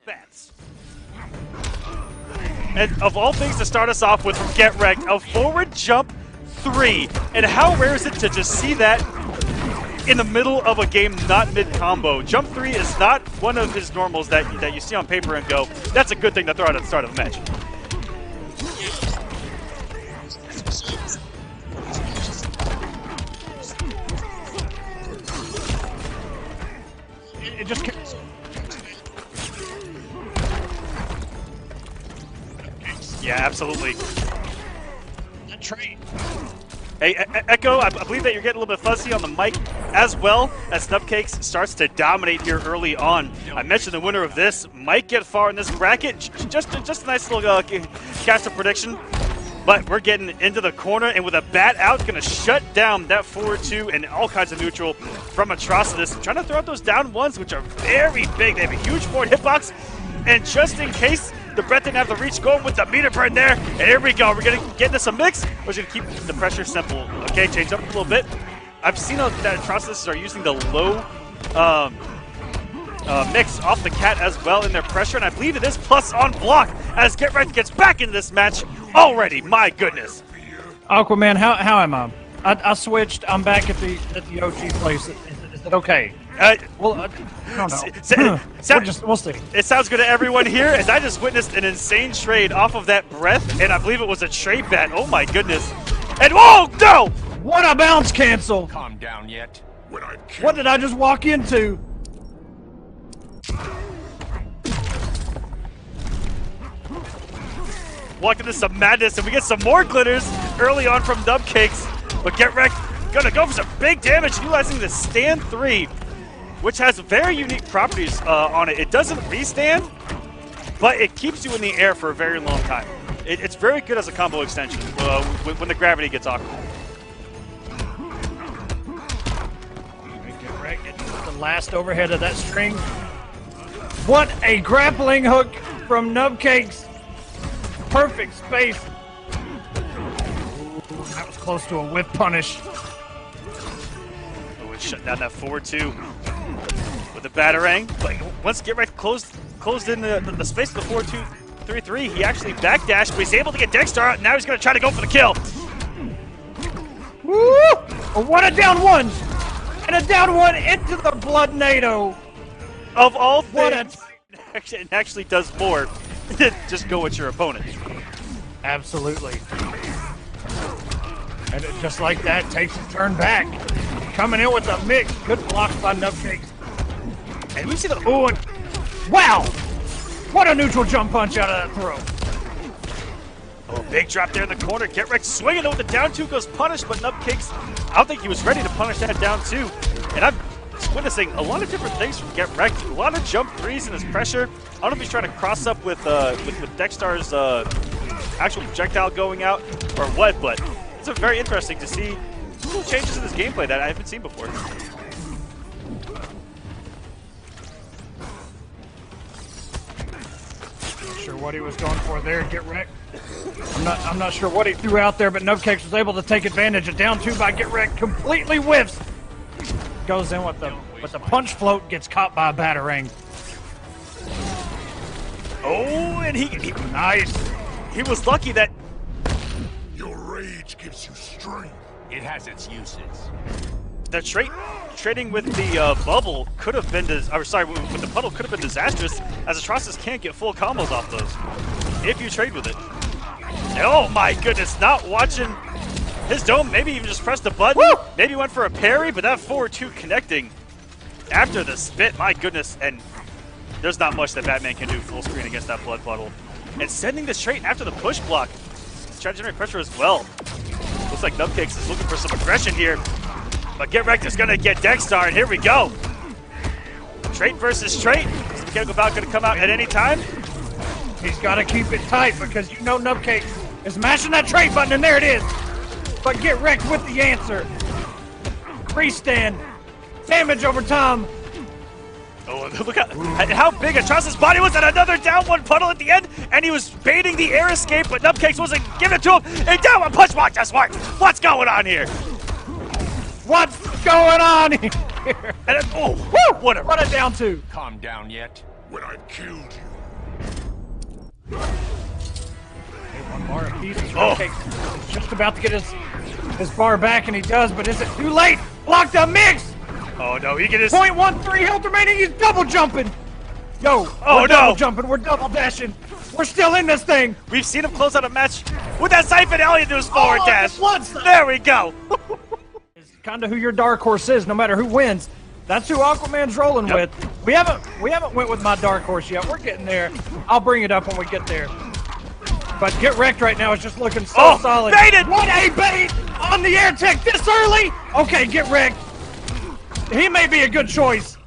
Bats. And of all things to start us off with from Getreked, a forward jump 3. And how rare is it to just see that in the middle of a game, not mid-combo? Jump 3 is not one of his normals that you see on paper and go, that's a good thing to throw out at the start of a match. It just Yeah, absolutely. that trade. Hey, Echo, I believe that you're getting a little bit fuzzy on the mic as well as Nubcakes starts to dominate here early on. I mentioned the winner of this might get far in this bracket. Just a nice little caster prediction. But we're getting into the corner, and with a bat out, going to shut down that forward 2 and all kinds of neutral from Atrocitus. Trying to throw out those down ones, which are very big. They have a huge forward hitbox. And just in case the Brett didn't have the reach, going with the meter burn there. And here we go. We're going to get into some mix. We're going to keep the pressure simple. Okay, change up a little bit. I've seen that Atrocitus are using the low mix off the cat as well in their pressure. And I believe it is plus on block as Getreked gets back into this match already. My goodness. Aquaman, how am I? I switched. I'm back at the OG place. Is it okay? I don't know. We'll see. It sounds good to everyone here as I just witnessed an insane trade off of that breath, and I believe it was a trade bat. Oh my goodness. And whoa, no! What a bounce cancel! Calm down yet. What did I just walk into? Walk into some madness, and we get some more glitters early on from Nubcakes. But Getreked gonna go for some big damage utilizing the stand 3, which has very unique properties on it. It doesn't restand, but it keeps you in the air for a very long time. It's very good as a combo extension when the gravity gets awkward. Getreked gets the last overhead of that string. What a grappling hook from Nubcakes. Perfect space. That was close to a whip punish. Oh, it shut down that forward 2 with the Batarang. But once Getreked closed in the space of the 4-2-3-3, he actually backdashed, but he's able to get Dexter out, and now he's going to try to go for the kill. Woo! Oh, what a down 1! And a down 1 into the Blood NATO. Of all things, it actually does more than just go at your opponent. Absolutely. And it, just like that, takes a turn back. Coming in with a mix. Good block by Nubcakes. And we see the... Oh, and wow! What a neutral jump punch out of that throw. Oh, big drop there in the corner. Getreked swinging with the down 2 goes punished, but Nubcakes, I don't think he was ready to punish that down 2. And I'm witnessing a lot of different things from Getreked. A lot of jump 3s in his pressure. I don't know if he's trying to cross up with Dexter's actual projectile going out or what, but it's very interesting to see little changes in his gameplay that I haven't seen before. Not sure what he was going for there, Getreked. I'm not sure what he threw out there, but Nubcakes was able to take advantage. A down 2 by Getreked, completely whiffs. Goes in with the punch float, gets caught by a Batarang. Oh, and he Nice. He was lucky that Your rage gives you strength. It has its uses. the trading with the bubble could have been, with the puddle could have been disastrous, as Atrocitus can't get full combos off those if you trade with it. And oh my goodness, not watching his dome, maybe even just pressed the button. Woo! Maybe went for a parry, but that forward 2 connecting after the spit, my goodness, and there's not much that Batman can do full screen against that blood puddle. And sending the straight after the push block, he's trying to generate pressure as well. Looks like Nubcakes is looking for some aggression here, but Getreked is gonna get Dexter, and here we go. Trait versus trait. Is the mechanical valve gonna come out at any time? He's got to keep it tight because you know Nubcakes is mashing that trade button, and there it is. But Getreked with the answer. Freestand. Damage over time. Oh, look at how big Atrocitus' body was, and another down 1 puddle at the end, and he was baiting the air escape, but Nubcakes wasn't giving it to him. And down 1 punch block just worked. What's going on here? What's going on here? And oh, woo, what a down 2. Calm down yet. when I've killed you. One bar apiece. Nubcakes is just about to get his bar back, and he does, but is it too late? Blocked up mix! Oh no, he get his... 0.13 health remaining, he's double jumping! Yo, oh we're no! Double jumping, we're double dashing. We're still in this thing! We've seen him close out a match with that Siphon Elliott to his forward dash. The There we go! It's kind of who your dark horse is, no matter who wins. That's who Aquaman's rolling with. We haven't went with my dark horse yet. We're getting there. I'll bring it up when we get there. But Getreked right now is just looking so solid. Baited! What a bait on the air tech this early! Okay, Getreked. He may be a good choice.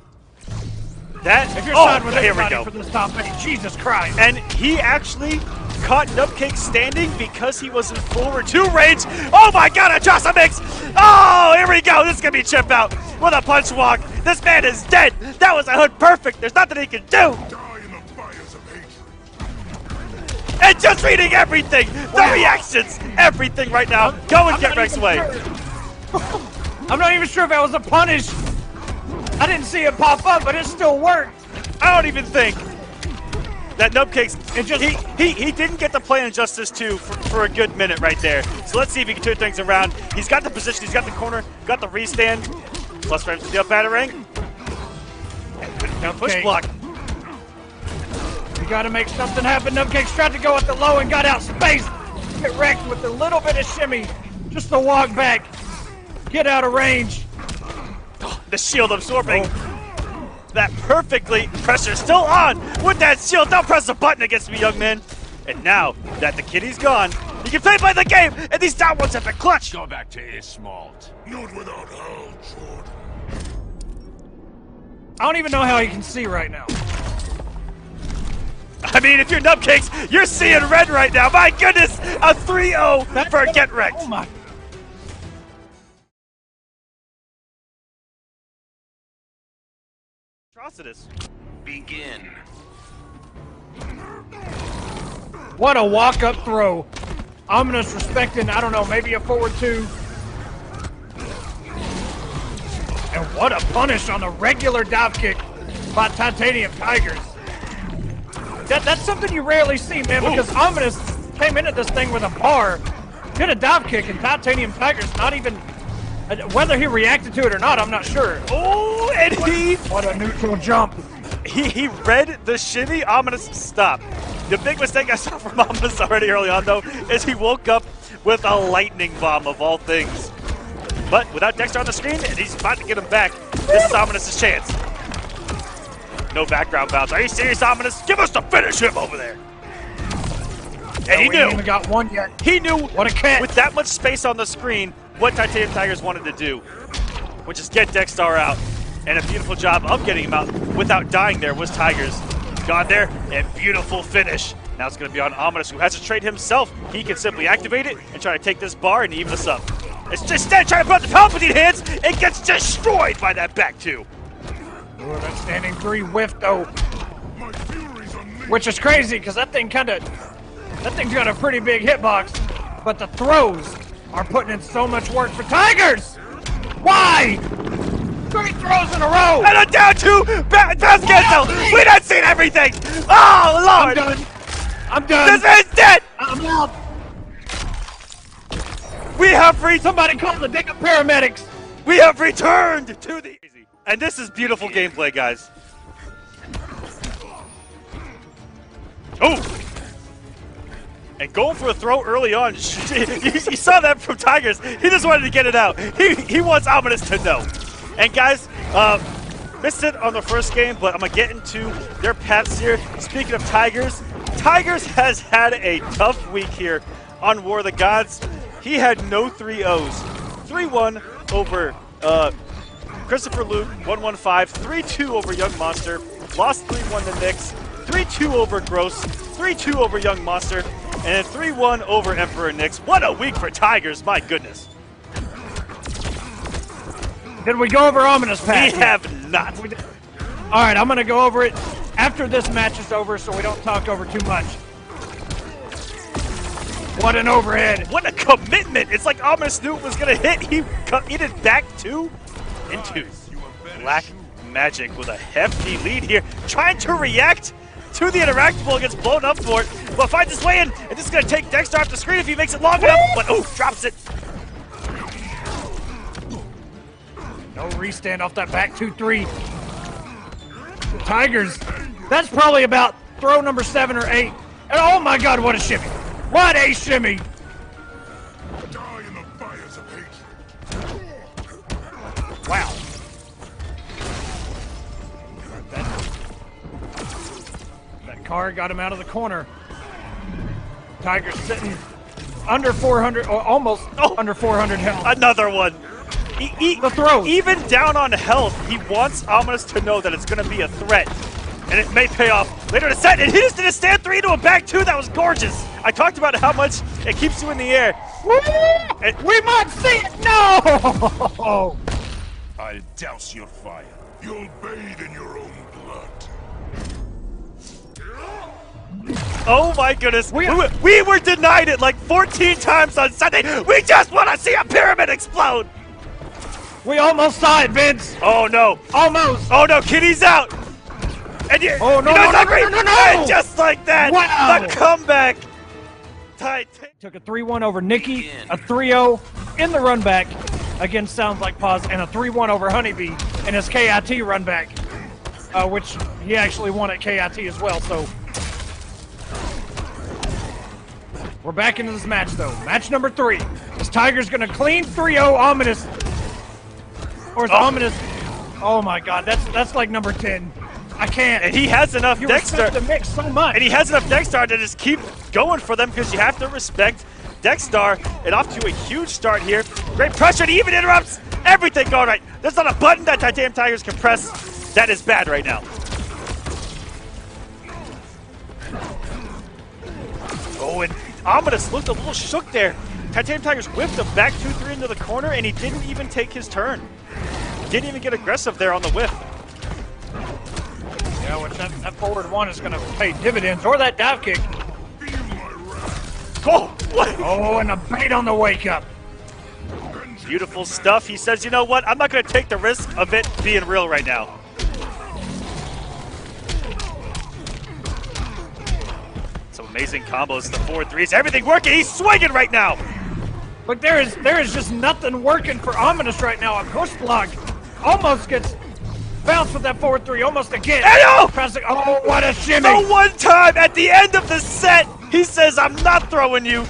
That, If you're siding with here we anybody go. for this top 8, Jesus Christ. And he actually caught Nubcakes standing because he was in forward 2 range. Oh my god, Atrocitus! Oh, here we go. This is going to be chip out with a punch walk. This man is dead. That was a hood perfect. There's nothing he can do. Die in the fires of hatred. And just reading everything. The reactions. Everything right now. Go and get Rex away. I'm not even sure if that was a punish. I didn't see it pop up, but it still worked. I don't even think that Nubcakes, It just- he didn't get the play Injustice 2 for a good minute right there. So let's see if he can turn things around. He's got the position, he's got the corner, got the restand. Plus frames to the up battering. Now push Okay. block. You gotta make something happen. Nubcakes tried to go at the low and got out space. Get wrecked with a little bit of shimmy. Just to walk back. Get out of range. The shield absorbing that perfectly. Pressure still on with that shield. Don't press the button against me, young man. And now that the kitty's gone, he can play by the game, and these down ones have been clutch. Go back to Ismalt. Not without Hal, Jordan. I don't even know how he can see right now. I mean, if you're Nubcakes, you're seeing red right now. My goodness, a 3-0 for Getreked. Oh my. Atrocitus. Begin. What a walk-up throw. Ominous respecting, I don't know, maybe a forward 2. And what a punish on a regular dive kick by Titaniumtigerzz. That's something you rarely see, man, because Ominous came into this thing with a bar, did a dive kick, and Titaniumtigerzz not even, whether he reacted to it or not, I'm not sure. Oh, and What a neutral jump. he read the shimmy. Ominous stop. The big mistake I saw from Ominous already early on, though, is he woke up with a lightning bomb of all things. But without Dexter on the screen, and he's about to get him back, this is Ominous' chance. No background bounce. Are you serious, Ominous? Give us to finish him over there. And he We ain't even knew. got one yet. He knew. What a cat. With that much space on the screen, what Titaniumtigerzz wanted to do, which is get Dexter out. And a beautiful job of getting him out without dying there was Tigers. Got there, and beautiful finish. Now it's going to be on Ominous, who has a trade himself. He can simply activate it and try to take this bar and even us up. It's just instead trying to put the Palpatine hands, it gets destroyed by that back 2. Oh, that standing 3 whiff though, My furies are which is crazy because that thing's got a pretty big hitbox, but the throws are putting in so much work for Tigers. Why? 3 throws in a row. And a down 2, pass cancel. We done seen everything. Oh, Lord. I'm done. This man's dead. I'm out. We have Somebody call the damn paramedics. We have returned to the... And this is beautiful gameplay, guys. Oh! And going for a throw early on. You saw that from Tigers. He just wanted to get it out. He wants Ominous to know. And guys, missed it on the first game, but I'm going to get into their paths here. Speaking of Tigers, Tigers has had a tough week here on War of the Gods. He had no 3-0s. 3-1 over Christopher Luke, 115, 3-2 over Young Monster, lost 3-1 to Nyx, 3-2 over Gross, 3-2 over Young Monster, and 3-1 over Emperor Nyx. What a week for Tigers, my goodness. Did we go over Ominous path? We have not. All right, I'm going to go over it after this match is over so we don't talk over too much. What an overhead. What a commitment. It's like Ominous knew it was going to hit. He did back 2 into Black Magic with a hefty lead here, trying to react to the interactable, gets blown up for it, but finds his way in, and this is going to take Dexter off the screen if he makes it long enough, but drops it. No restand off that back 2-3. The Tigers, that's probably about throw number 7 or 8. And oh my God, what a shimmy. What a shimmy. Die in the fires of hatred. Wow. That car got him out of the corner. Tigers sitting under 400, or almost under 400 health. Another one. The throw. Even down on health, he wants Ominous to know that it's going to be a threat. And it may pay off later in the set. And he just did a stand 3 into a back 2. That was gorgeous. I talked about how much it keeps you in the air. And we might see it. No! I'll douse your fire. You'll bathe in your own blood. Oh my goodness. We were denied it like 14 times on Sunday. We just want to see a pyramid explode. We almost saw it, Vince. Oh no. Almost. Oh no, Kitty's out. And you, oh no, no. No. Just like that. Wow. The comeback. Took a 3-1 over Nikki, a 3-0 in the run back against Sounds Like Pause, and a 3-1 over Honeybee in his KIT run back, which he actually won at KIT as well. So we're back into this match though. Match number 3. Is Tiger's gonna clean 3-0 Ominous? Or is Ominous? Oh my God, that's like number 10. I can't. And he has enough Dexter to mix so much. And he has enough Dexter to just keep going for them because you have to respect Dexter. And off to a huge start here. Great pressure. And he even interrupts everything going right. There's not a button that Titaniumtigerzz can press. That is bad right now. Oh, and Ominous looked a little shook there. Titaniumtigerzz whipped a back 2-3 into the corner, and he didn't even take his turn. Didn't even get aggressive there on the whiff. Yeah, which that forward 1 is going to pay dividends, or that dive kick. Oh, what? Oh, and a bait on the wake up. Beautiful stuff. He says, you know what? I'm not going to take the risk of it being real right now. Some amazing combos, the 4-3s, everything working. He's swinging right now. Look, there is just nothing working for Ominous right now. A push block almost gets bounced with that 4-3, almost again. Oh, what a shimmy. The one time at the end of the set, he says, I'm not throwing you.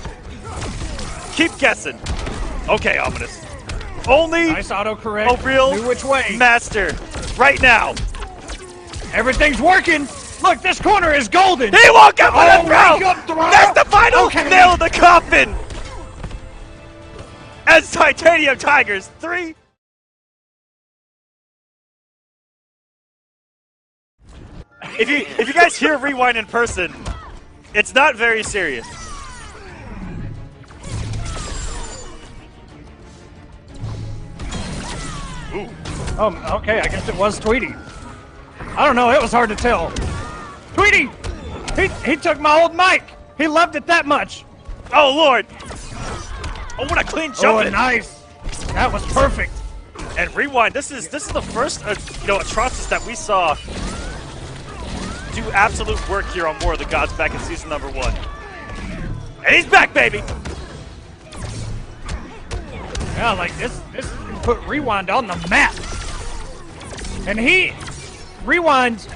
Keep guessing. Okay, Ominous. Only nice autocorrect. A real Knew which way. Master right now. Everything's working. Look, this corner is golden. He woke up on a throw. throw. That's the final nail in the coffin. As Titaniumtigerzz 3. If you guys hear Rewind in person, it's not very serious. Ooh. Okay, I guess it was Tweedy. I don't know, it was hard to tell. Tweedy! He took my old mic. He loved it that much. Oh, Lord. Oh, what a clean jump. Oh, nice. That was perfect. And Rewind, this is the first Atrocitus that we saw do absolute work here on War of the Gods back in season number 1. And he's back, baby! Yeah, like this can put Rewind on the map. And Rewind,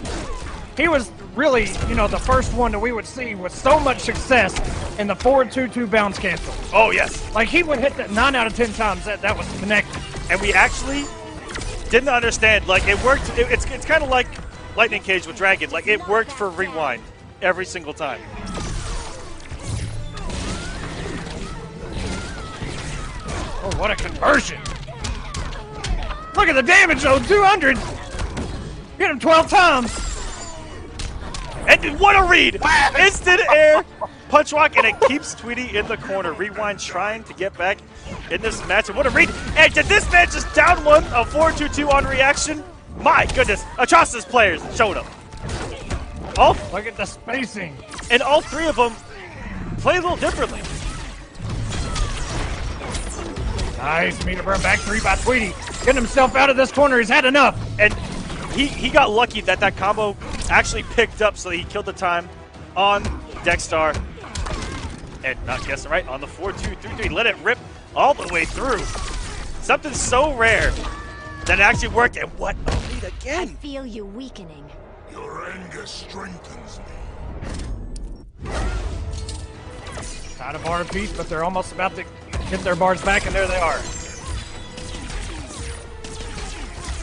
he was really, the first one that we would see with so much success in the forward 2-2 bounce cancel. Oh, yes. Like, he would hit that 9 out of 10 times that was connected. And we actually didn't understand, like, it worked. It's kind of like Lightning Cage with Dragon. Like, it worked for Rewind every single time. Oh, what a conversion. Look at the damage, though, 200. Hit him 12 times. And what a read! Instant air punch rock, and it keeps Tweedy in the corner. Rewind trying to get back in this match. And what a read! And did this man just down one a 4-2-2 on reaction? My goodness, Atrocitus players showed up. Look at the spacing. And all 3 of them play a little differently. Nice meter burn back 3 by Tweedy. Getting himself out of this corner. He's had enough. And he got lucky that that combo actually picked up, so he killed the time on Dexstar. And not guessing right, on the 4-2-3-3, let it rip all the way through. Something so rare that it actually worked, and what a lead again. I feel you weakening. Your anger strengthens me. Out of bar apiece, but they're almost about to get their bars back, and there they are.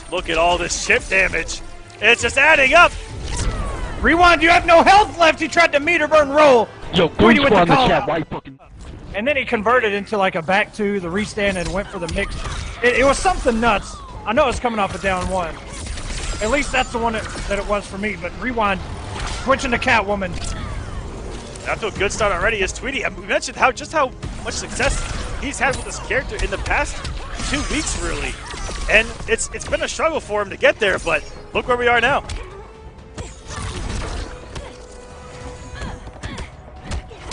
Look at all this chip damage. It's just adding up. Rewind, you have no health left. He tried to meter burn roll. Yo, Tweedy with the in the call chat, out. why you fucking... And then he converted into like a back two, the restand, and went for the mix. It was something nuts. I know it's coming off a down one. At least that's the one that it was for me. But Rewind, switching to Catwoman. Off to a good start already is Tweedy. I mean, we mentioned just how much success he's had with this character in the past 2 weeks, really. And it's been a struggle for him to get there, but look where we are now.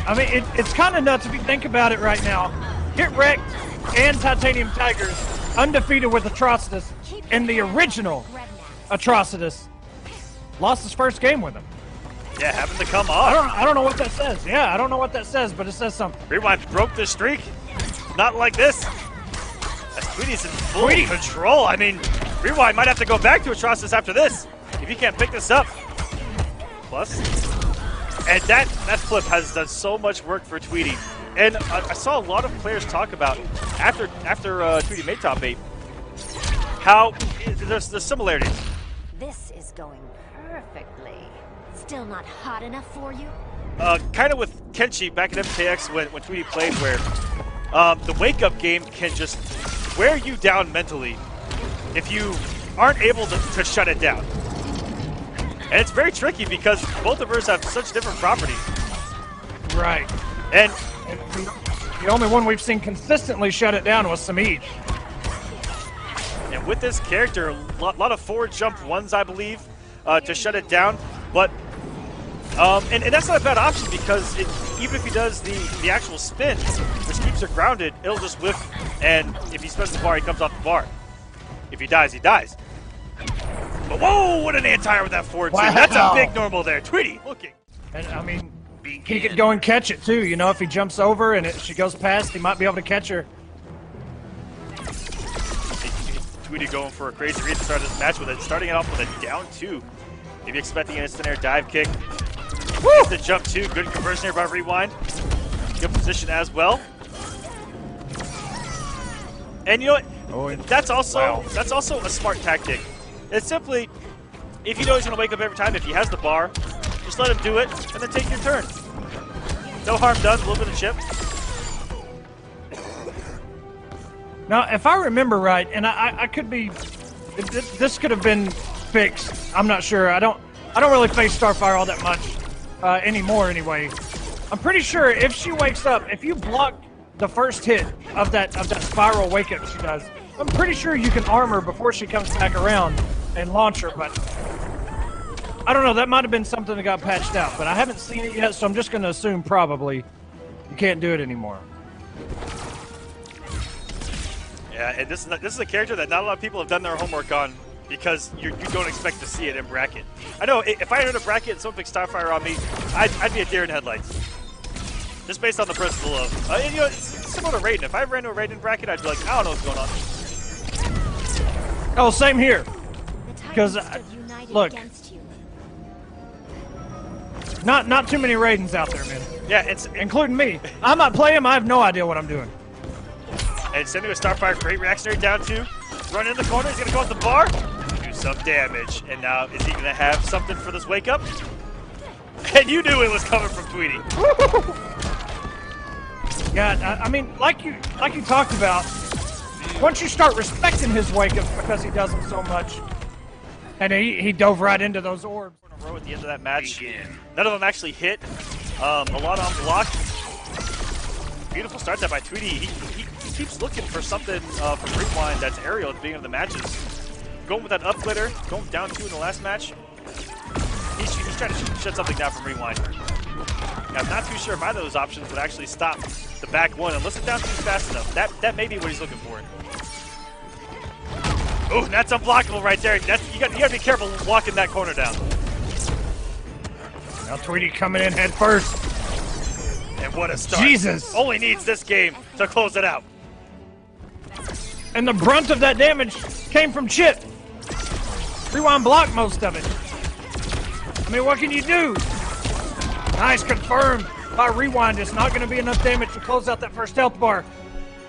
I mean, it's kind of nuts if you think about it right now. Getreked and Titaniumtigerzz undefeated with Atrocitus, and the original Atrocitus lost his first game with him. Yeah, having to come off. I don't know what that says. Yeah, I don't know what that says, but it says something. Rewind broke the streak. Not like this. As Tweedy's in full Tweedy. control. I mean, Rewind might have to go back to Atrocitus after this if he can't pick this up. Plus, and that flip has done so much work for Tweedy. And I saw a lot of players talk about after Tweedy made top 8 how there's the similarities. This is going perfectly. Still not hot enough for you? Kind of with Kenshi back at MKX when Tweedy played, where the wake-up game can just wear you down mentally if you aren't able to shut it down. And it's very tricky because both of us have such different properties. Right. And the only one we've seen consistently shut it down was Semiij. with this character, a lot of forward jump ones, I believe, to shut it down. But and that's not a bad option because even if he does the actual spin, which keeps her grounded, it'll just whiff. And if he spins the bar, he comes off the bar. If he dies, he dies. But whoa, what an anti-air with that forward wow. two. That's a big normal there. Tweedy looking. And I mean, he could go and catch it too. You know, if he jumps over and she goes past, he might be able to catch her. Tweedy going for a crazy read to start this match with it. Starting it off with a down 2. Maybe expecting an instant air dive kick. Woo! The jump 2. Good conversion here by Rewind. Good position as well. And you know what? Oh, that's also a smart tactic. It's simply, if you know he's going to wake up every time, if he has the bar, just let him do it, and then take your turn. No harm done, a little bit of chip. Now, if I remember right, and I could be, this could have been fixed. I'm not sure. I don't really face Starfire all that much anymore. Anyway, I'm pretty sure if she wakes up, if you block the first hit of that spiral wake up she does, I'm pretty sure you can arm her before she comes back around and launch her. But I don't know. That might have been something that got patched out, but I haven't seen it yet, so I'm just going to assume probably you can't do it anymore. Yeah, and this is a character that not a lot of people have done their homework on because you don't expect to see it in bracket. I know if I entered a bracket and someone picked Starfire on me, I'd be a deer in headlights. Just based on the principle of, and, you know, it's similar to Raiden. If I ran to a Raiden bracket, I'd be like, I don't know what's going on. Oh, same here. Because look, not too many Raidens out there, man. Yeah, it's including me. I might play him. I have no idea what I'm doing. And sending a Starfire, great reactionary down 2. Run in the corner, he's gonna go at the bar, do some damage. And now, is he gonna have something for this wake up? And you knew it was coming from Tweedy. Yeah, I mean, like you talked about, once you start respecting his wake ups because he does them so much, and he dove right into those orbs. In a row at the end of that match. None of them actually hit. A lot on block. Beautiful start there by Tweedy. He keeps looking for something from Rewind that's aerial at the beginning of the matches. Going with that up glitter, going down 2 in the last match. He's trying to shut something down from Rewind. Now, I'm not too sure if either of those options would actually stop the back 1 unless the down 2 is fast enough. That may be what he's looking for. Oh, that's unblockable right there. You gotta be careful walking that corner down. Now Tweedy coming in head first. And what a start. Jesus! Only needs this game to close it out. And the brunt of that damage came from Chip. Rewind blocked most of it. I mean, what can you do? Nice, confirmed by Rewind. It's not going to be enough damage to close out that first health bar,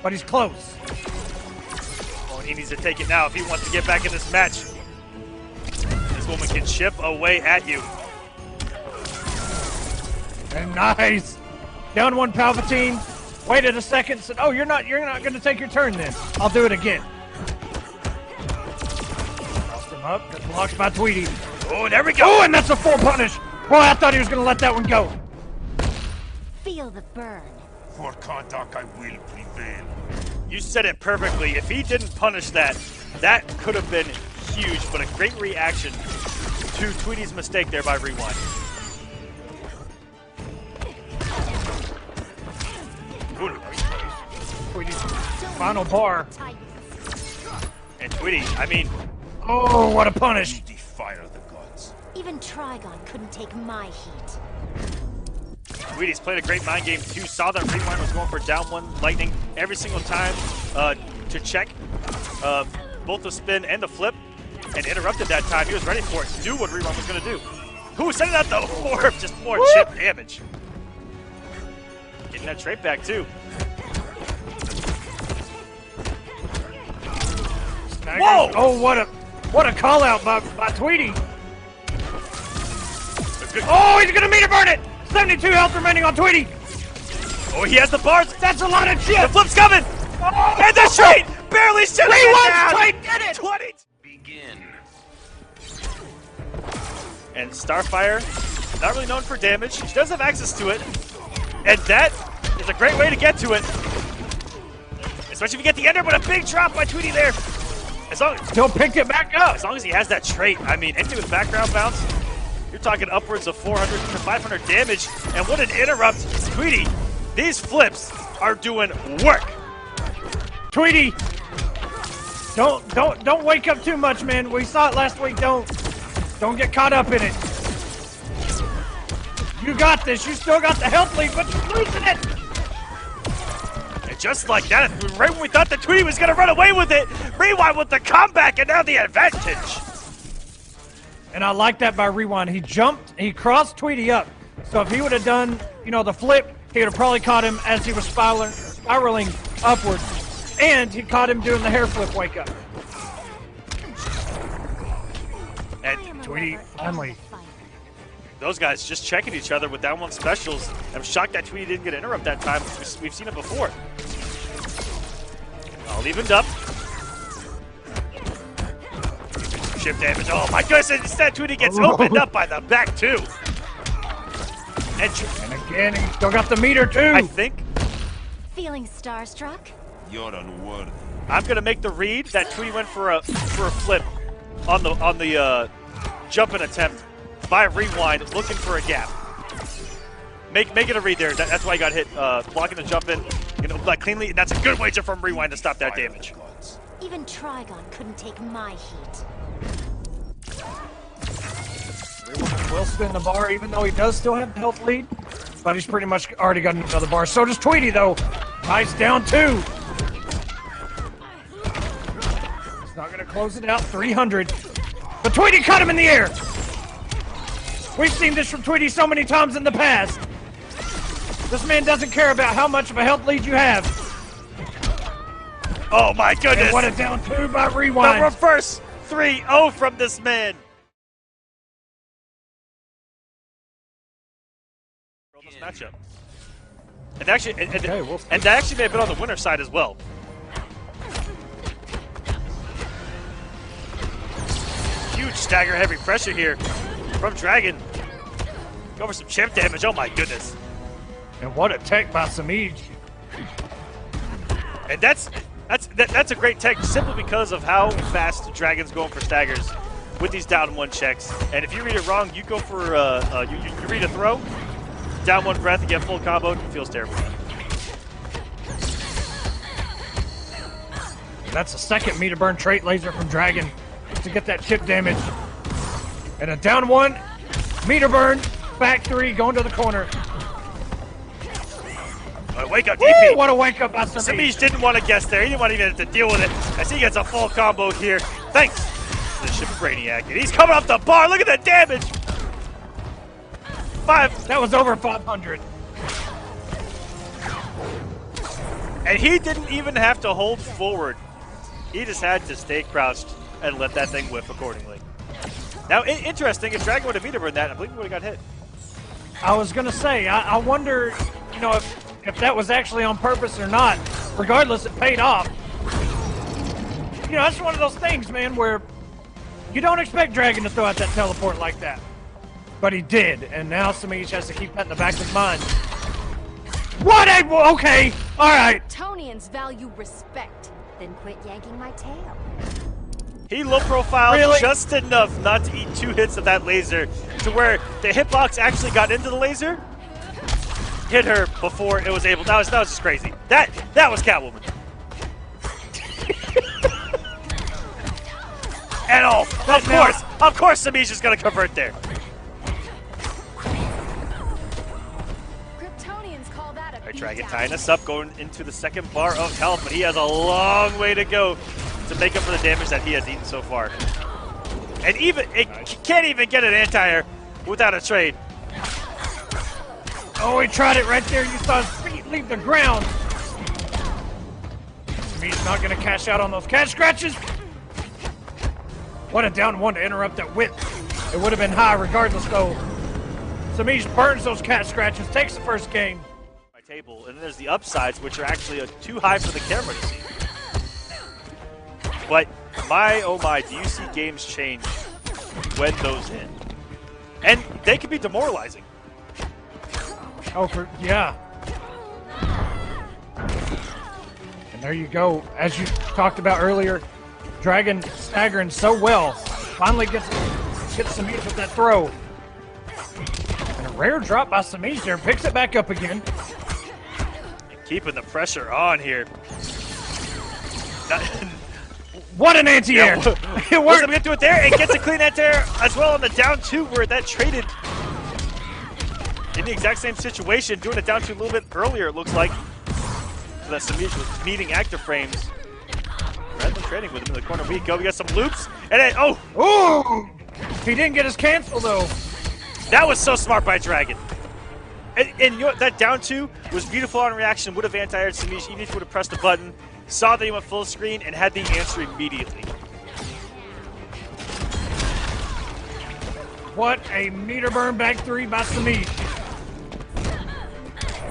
but he's close. Oh, and he needs to take it now if he wants to get back in this match. This woman can chip away at you. And nice. Down one Palpatine. Waited a second. Said, "Oh, you're not going to take your turn then. I'll do it again." Lost him up. Good blocks by Tweedy. Oh, there we go. Oh, and that's a full punish. Boy, I thought he was going to let that one go. Feel the burn. For contact, I will prevail. You said it perfectly. If he didn't punish that, that could have been huge, but a great reaction to Tweedy's mistake there by Rewind. Tweedy's final bar. And Tweedy, I mean... Oh, what a punish. You defy the gods. Even Trigon couldn't take my heat. Tweedy's played a great mind game too. Saw that Rewind was going for down one lightning every single time to check both the spin and the flip, and interrupted that time. He was ready for it. Knew what Rewind was going to do. Who said that though? Just more chip damage. Getting that trait back too. Whoa! Oh, what a call out by Tweedy. Oh, he's gonna meter burn it. 72 health remaining on Tweedy. Oh, he has the bars. That's a lot of chip. The flip's coming. Oh, and the trait barely shooting it down. Trait did it. 20. Begin. And Starfire, not really known for damage. She does have access to it, and that is a great way to get to it. Especially if you get the ender, but a big drop by Tweedy there. Still picked it back up. As long as he has that trait, I mean, anything with background bounce, you're talking upwards of 400 to 500 damage. And what an interrupt. Tweedy, these flips are doing work. Tweedy, don't wake up too much, man. We saw it last week. Don't get caught up in it. You got this. You still got the health lead, but you're losing it. And just like that, right when we thought that Tweedy was going to run away with it, Rewind with the comeback and now the advantage. And I like that by Rewind. He jumped, he crossed Tweedy up. So if he would have done, the flip, he would have probably caught him as he was spiraling upwards. And he caught him doing the hair flip wake up. And Tweedy finally. Those guys just checking each other with down one specials. I'm shocked that Tweedy didn't get an interrupt that time. We've seen it before. All evened up. Chip damage. Oh my goodness, instead Tweedy gets opened up by the back too. And again, he still got the meter too. I think. Feeling starstruck? You're unworthy. I'm gonna make the read that Tweedy went for a flip on the jumping attempt by Rewind, looking for a gap. Make it a read there. That's why he got hit, blocking the jump in, like cleanly. That's a good wager from Rewind to stop that damage. Even Trigon couldn't take my heat. Rewind will spin the bar, even though he does still have the health lead. But he's pretty much already got another bar. So does Tweedy, though. Nice down two. He's not going to close it out. 300. But Tweedy caught him in the air. We've seen this from Tweedy so many times in the past. This man doesn't care about how much of a health lead you have. Oh my goodness! And what a down two by Rewind. The reverse 3-0 from this man. This matchup. And actually, and that actually may have been on the winner's side as well. Huge stagger, heavy pressure here from Dragon. Go for some chip damage. Oh my goodness! And what a tech by Semiij. And that's a great tech simply because of how fast Dragon's going for staggers with these down one checks. And if you read it wrong, you go for you read a throw, down one breath, and get full combo. It feels terrible. That's a second meter burn trait laser from Dragon. to get that chip damage. And a down one, meter burn, back three, going to the corner. Wake up, Woo, DP. what a wake up by Semiij. Semiij didn't want to guess there. He didn't want to even have to deal with it as he gets a full combo here. Thanks to the ship Brainiac. And he's coming off the bar. Look at the damage. 5. That was over 500. And he didn't even have to hold forward. He just had to stay crouched and let that thing whiff accordingly. Now, interesting, if Dragon would have meter burned that, I believe he would have got hit. I was going to say, I wonder, you know, if that was actually on purpose or not. Regardless, it paid off. You know, that's one of those things, man, where you don't expect Dragon to throw out that teleport like that. But he did, and now Semiij has to keep that in the back of his mind. What a... Okay, all right. Tonians value respect. Then quit yanking my tail. He low profiled Really? just enough not to eat 2 hits of that laser to where the hitbox actually got into the laser, hit her before it was able. That was just crazy. That was Catwoman. And of course, Semiij is gonna convert there. Kryptonians call that a All right, Dragon beatdown. tying us up, going into the second bar of health, but he has a long way to go to make up for the damage that he has eaten so far. And even can't even get an anti-air without a trade. Oh, he tried it right there. You saw his feet leave the ground. Semiij's not going to cash out on those cat scratches. What a down one to interrupt that whip. It would have been high regardless, though. Semiij burns those cat scratches, takes the first game. My table, and then there's the upsides, which are actually too high for the camera to see. But oh my, do you see games change when those hit? And they can be demoralizing. Oh, yeah. And there you go. As you talked about earlier, Dragon staggering so well. Finally gets Semiij with that throw. And a rare drop by Semiij there. Picks it back up again. And keeping the pressure on here. What an anti-air! Yeah, It wasn't worked. able to do it there, and gets a clean anti-air as well on the down 2 where that traded in the exact same situation, doing it down 2 a little bit earlier, it looks like. So that Semiij was meeting active frames. Rather than trading with him in the corner. We got some loops, and then, oh! Ooh! He didn't get his cancel, though. That was so smart by Dragon. And you know what, that down 2 was beautiful on reaction, would have anti-aired Semiij even if he would have pressed the button. Saw that he went full screen and had the answer immediately. What a meter burn back 3 by Semiij.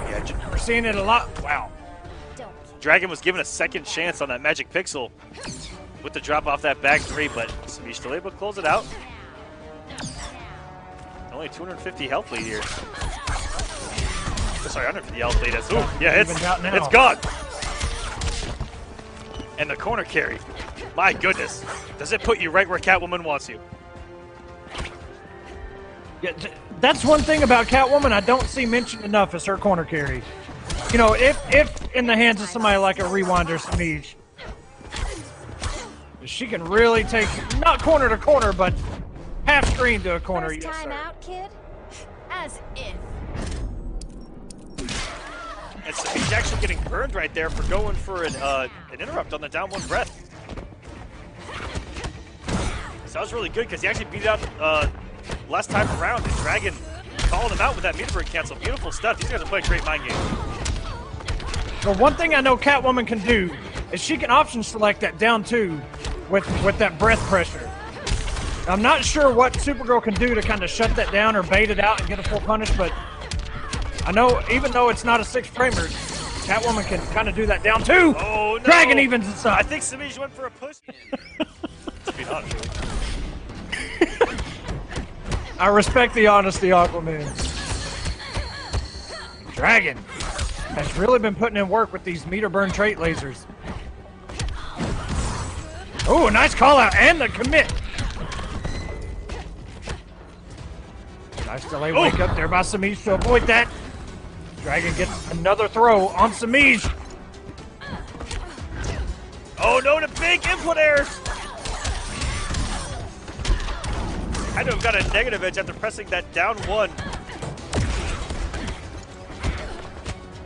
Yeah, We're seeing it a lot. Wow. Dragon was given a second chance on that magic pixel with the drop off that back 3, but Semiij still able to close it out. Only 250 health lead here. Sorry, 150 health lead. Ooh, yeah, it's gone. And the corner carry. My goodness. Does it put you right where Catwoman wants you? Yeah, that's one thing about Catwoman I don't see mentioned enough is her corner carry. You know, if in the hands of somebody like a Rewind or Semiij, she can really take, not corner to corner, but half screen to a corner. First Yes, time sir. out, kid? As if. And Semiij actually getting burned right there for going for an interrupt on the down 1 breath. So that was really good because he actually beat it out last time around. And Dragon called him out with that meter break cancel. Beautiful stuff. These guys are playing great mind games. But one thing I know Catwoman can do is she can option select that down 2 with that breath pressure. I'm not sure what Supergirl can do to kind of shut that down or bait it out and get a full punish, but I know even though it's not a 6-framer, Catwoman can kind of do that down 2. Oh, no. Dragon evens it up. I think Semiij went for a push. To be honest with you. I respect the honesty, Aquaman. Dragon has really been putting in work with these meter burn trait lasers. Oh, a nice call out and the commit. Nice delay wake up there by Semiij to avoid that. Dragon gets another throw on Semiij. Oh no, the big input error. kind of got a negative edge after pressing that down one.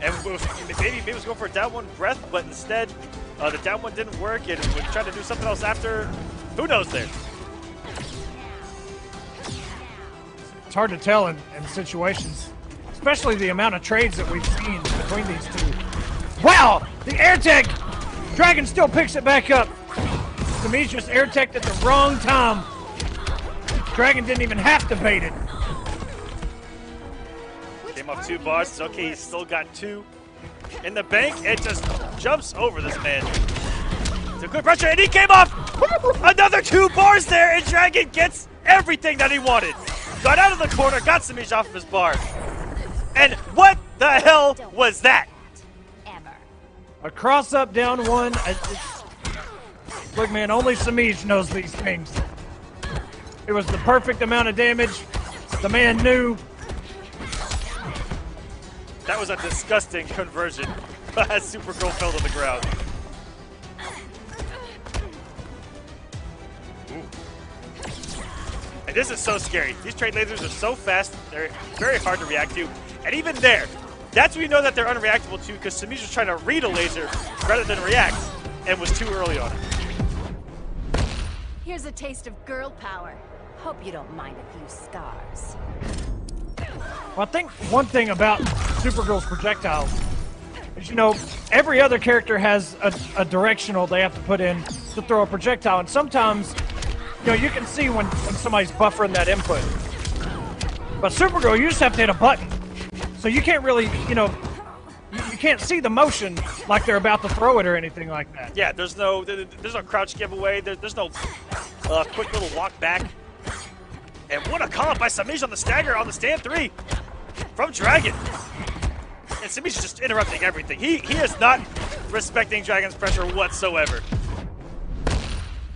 And maybe he was going for a down one breath, but instead the down one didn't work and was trying to do something else after. Who knows there? It's hard to tell in situations, especially the amount of trades that we've seen between these two. Wow! The air tech! Dragon still picks it back up. Semiij just air teched at the wrong time. Dragon didn't even have to bait it. Came off 2 bars. It's okay, he's still got 2 in the bank. It just jumps over this man. It's a good pressure, and he came off! Another 2 bars there, and Dragon gets everything that he wanted. Got out of the corner, got Semiij off of his bar. And what the hell was that? A cross-up down 1. Look, man, only Semiij knows these things. It was the perfect amount of damage. The man knew. That was a disgusting conversion as Supergirl fell to the ground. Ooh. And this is so scary. These trade lasers are so fast, they're very hard to react to. And even there, that's when you know that they're unreactable to, because Semiij was trying to read a laser rather than react, and was too early on it. Here's a taste of girl power. Hope you don't mind a few scars. Well, I think one thing about Supergirl's projectiles is, you know, every other character has a directional they have to put in to throw a projectile, and sometimes, you know, you can see when somebody's buffering that input. But Supergirl, you just have to hit a button. So you can't really, you know, you can't see the motion like they're about to throw it or anything like that. Yeah, there's no crouch giveaway. There's no quick little walk back. And what a call up by Semiij on the stagger on the stand 3 from Dragon. And Semiij is just interrupting everything. He is not respecting Dragon's pressure whatsoever.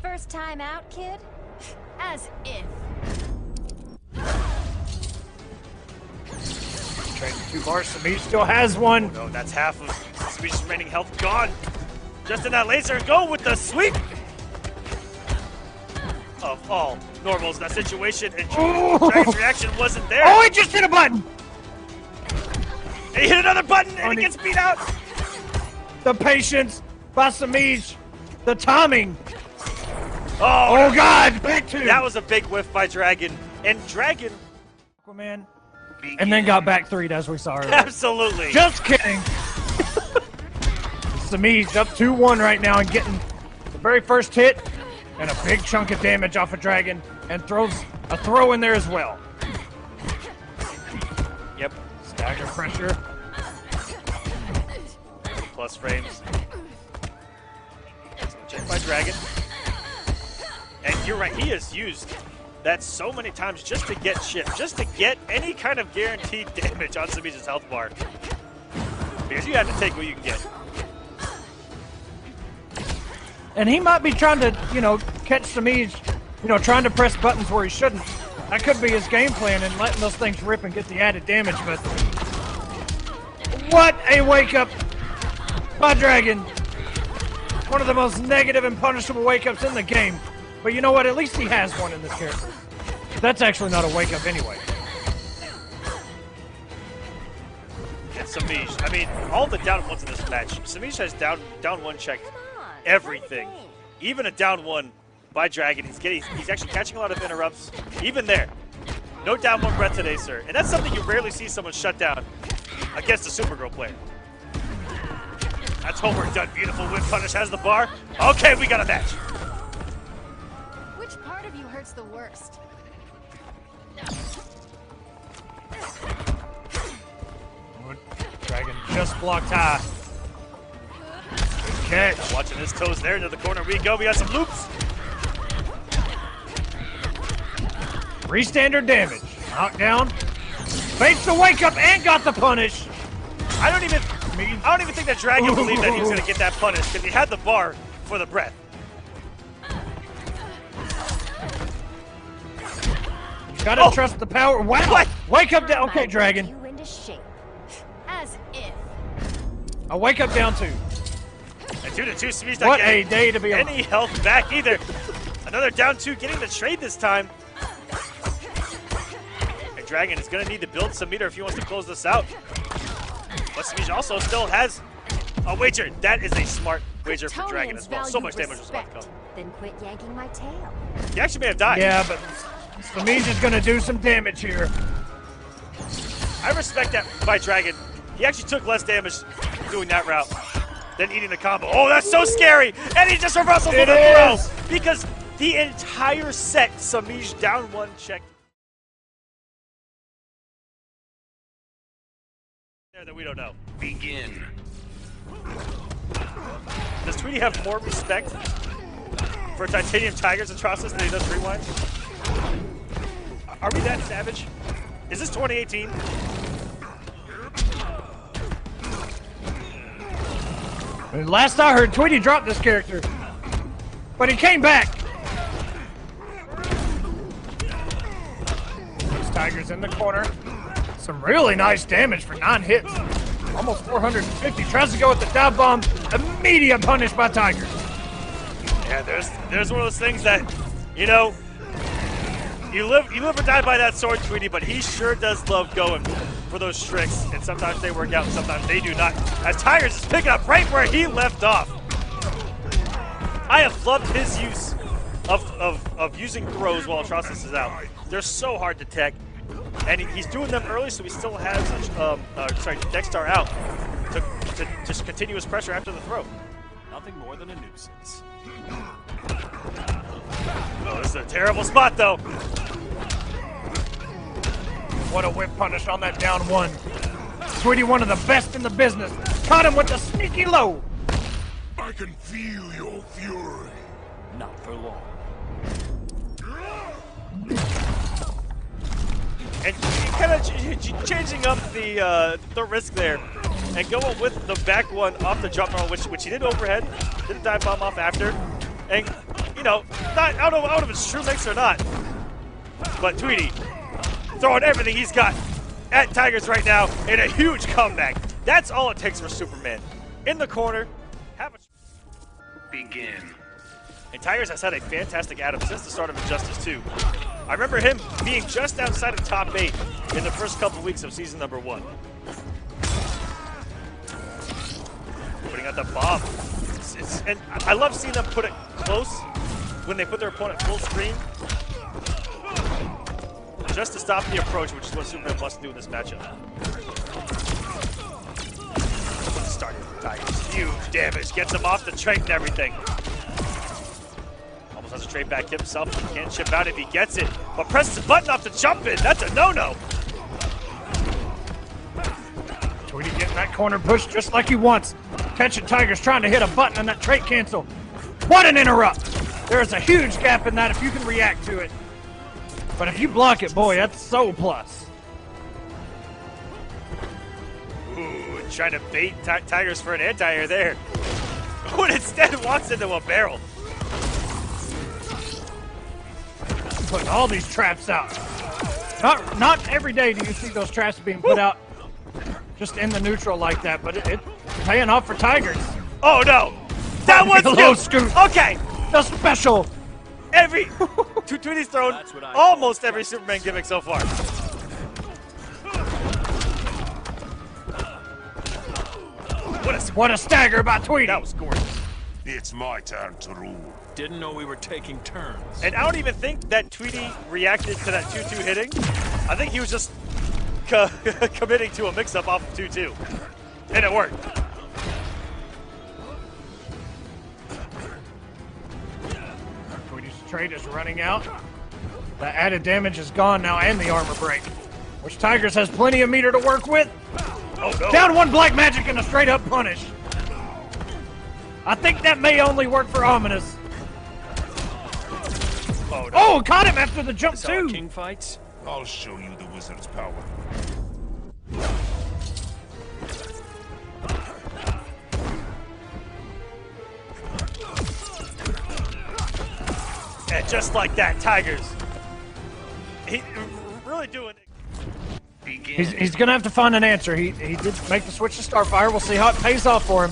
First time out, kid? As if. Trade 2 bars. Semiij still has 1. Oh no, that's half of Semiij's remaining health gone. Just in that laser, go with the sweep. Of all normals in that situation, and Dragon's reaction wasn't there. Oh, he just hit a button! And he hit another button, and he gets beat out. The patience by Semiij. The timing. Oh God, back 2. That was a big whiff by Dragon. And Dragon... Aquaman. And then got back 3'd as we saw earlier. Absolutely. Just kidding. Semiij up 2-1 right now and getting the very first hit and a big chunk of damage off of Dragon, and throws a throw in there as well. Yep. Stagger pressure. Plus frames. Check by Dragon. And you're right, he has used that so many times just to get shit, just to get any kind of guaranteed damage on Semiij's health bar. Because you have to take what you can get. And he might be trying to, you know, catch Semiij, you know, trying to press buttons where he shouldn't. That could be his game plan and letting those things rip and get the added damage, but what a wake-up by Dragon. One of the most negative and punishable wake-ups in the game. But you know what? At least he has one in this character. That's actually not a wake-up anyway. And Semiij, I mean, all the down ones in this match, Semiij has down 1 checked everything. Even a down 1 by Dragon. He's actually catching a lot of interrupts. Even there. No down 1 breath today, sir. And that's something you rarely see someone shut down against a Supergirl player. That's homework done. Beautiful whip punish has the bar. Okay, we got a match. Which part of you hurts the worst? Dragon just blocked high. Good catch. Watching his toes there. Into the corner we go. We got some loops. Re-standard damage. Knockdown. Baits the wake up and got the punish. I don't even think that Dragon believed that he was going to get that punish because he had the bar for the breath. Gotta trust the power. Wow. What? Wake up down. Okay, Dragon. You into shape. As if. A wake up down 2. And 2-2, Semiij not What getting a day to be alive. any health back either. Another down 2, getting the trade this time. Dragon. He's going to need to build some meter if he wants to close this out. But Semiij also still has a wager. That is a smart wager for Dragon as well. So much damage was about to come. Then quit yanking my tail. He actually may have died. Yeah, but Semiij is going to do some damage here. I respect that by Dragon. He actually took less damage doing that route than eating the combo. Oh, that's so scary! And he just reversals with a throw! Because the entire set, Semiij down one check. There that we don't know. Begin. Does Tweedy have more respect for Titaniumtigerzz Atrocitus than he does Rewind? Are we that savage? Is this 2018? Last I heard, Tweedy dropped this character, but he came back. These Tigers in the corner. Some really nice damage for 9 hits. Almost 450. Tries to go with the dive bomb. Immediate punish by Tigers. Yeah, there's one of those things that, you know, you live or die by that sword, Tweedy, but he sure does love going for those tricks, and sometimes they work out and sometimes they do not. As Tigers is picking up right where he left off. I have loved his use of using throws while Atrocitus is out. They're so hard to tech, and he's doing them early, so he still has Dexter out to just continue his pressure after the throw. Nothing more than a nuisance. Oh, this is a terrible spot, though. What a whip punish on that down one. Tweedy, one of the best in the business. Caught him with the sneaky low. I can feel your fury. Not for long. And kind of changing up the risk there and going with the back one off the jump roll, which he did overhead, did a dive bomb off after. And, you know, not, I don't know if it's true mix or not, but Tweedy throwing everything he's got at Tigers right now in a huge comeback. That's all it takes for Superman. In the corner, have a... Begin. And Tigers has had a fantastic Adam since the start of Injustice 2. I remember him being just outside of top 8 in the first couple weeks of season number 1. Putting out the bomb. And I love seeing them put it close when they put their opponent full screen, just to stop the approach, which is what Superman wants to do in this matchup. Starting with Tigers. Huge damage. Gets him off the trait and everything. Almost has a trade back himself. He can't chip out if he gets it, but presses the button off to jump in. That's a no-no. Tweedy getting that corner push just like he wants. Catching Tigers trying to hit a button on that trait cancel. What an interrupt. There's a huge gap in that if you can react to it. But if you block it, boy, that's so plus. Ooh, trying to bait Tigers for an anti-air there. Who instead walks into a barrel. Putting all these traps out. Not every day do you see those traps being put out just in the neutral like that, but it's paying off for Tigers. Oh no! That was the low scoop. Okay! The special. Tweedy's thrown almost every Superman gimmick so far. What a stagger by Tweedy. That was gorgeous. It's my turn to rule. Didn't know we were taking turns. And I don't even think that Tweedy reacted to that 2-2 hitting. I think he was just committing to a mix-up off of 2-2. And it worked. Tweedy's trade is running out. The added damage is gone now and the armor break, which Tigers has plenty of meter to work with. Oh, no. Down one black magic and a straight up punish. I think that may only work for Ominous. Oh, no. Oh, caught him after the jump That's how a too. king fights. I'll show you the wizard's power. And just like that, Tigers. He really doing it. He's gonna have to find an answer. He did make the switch to Starfire. We'll see how it pays off for him.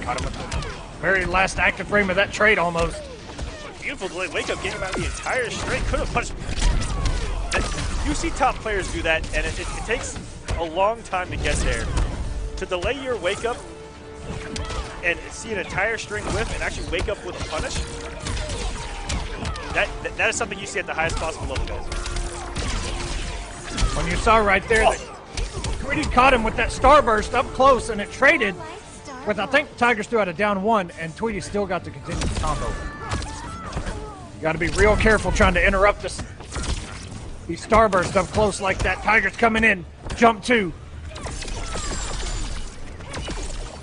Caught him with the very last active frame of that trade almost. You beautiful delayed wake up, getting him out of the entire string. Could have punched. You see top players do that, and it takes a long time to get there. To delay your wake up and see an entire string whiff and actually wake up with a punish, that is something you see at the highest possible level, guys. When you saw right there that Tweedy caught him with that starburst up close, and it traded with, I think Tigers threw out a down one, and Tweedy still got to continue the combo. You got to be real careful trying to interrupt these starbursts up close like that. Tigers coming in, jump two.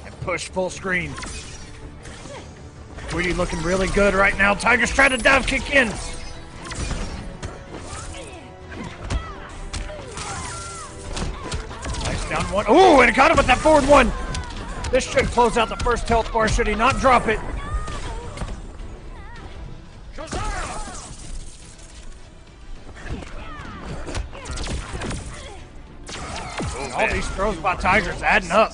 And push full screen. Tweedy looking really good right now. Tigers trying to dive kick in. Nice down one. Ooh, and it caught him with that forward one. This should close out the first health bar, should he not drop it. All these throws by Tigers adding up.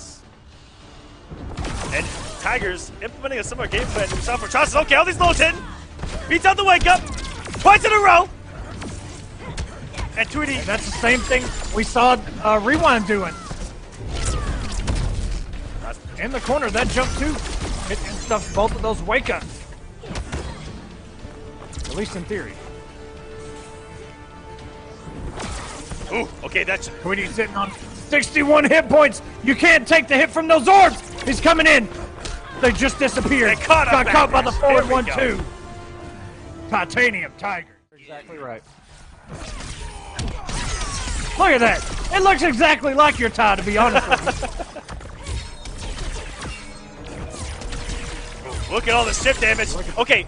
And Tigers implementing a similar game plan to himself for Atrocitus. Okay, all these lows hitting. Beats out the wake up. Twice in a row. And Tweedy. And that's the same thing we saw Rewind doing. In the corner, that jump too. It stuffs both of those wake ups. At least in theory. Ooh, okay, that's. Tweedy's sitting on 61 hit points. You can't take the hit from those orbs. He's coming in. They just disappeared. They got caught by the forward 1-2. Titaniumtigerzz. Exactly right. Look at that. It looks exactly like your tie, to be honest with you. Look at all the shift damage. Okay,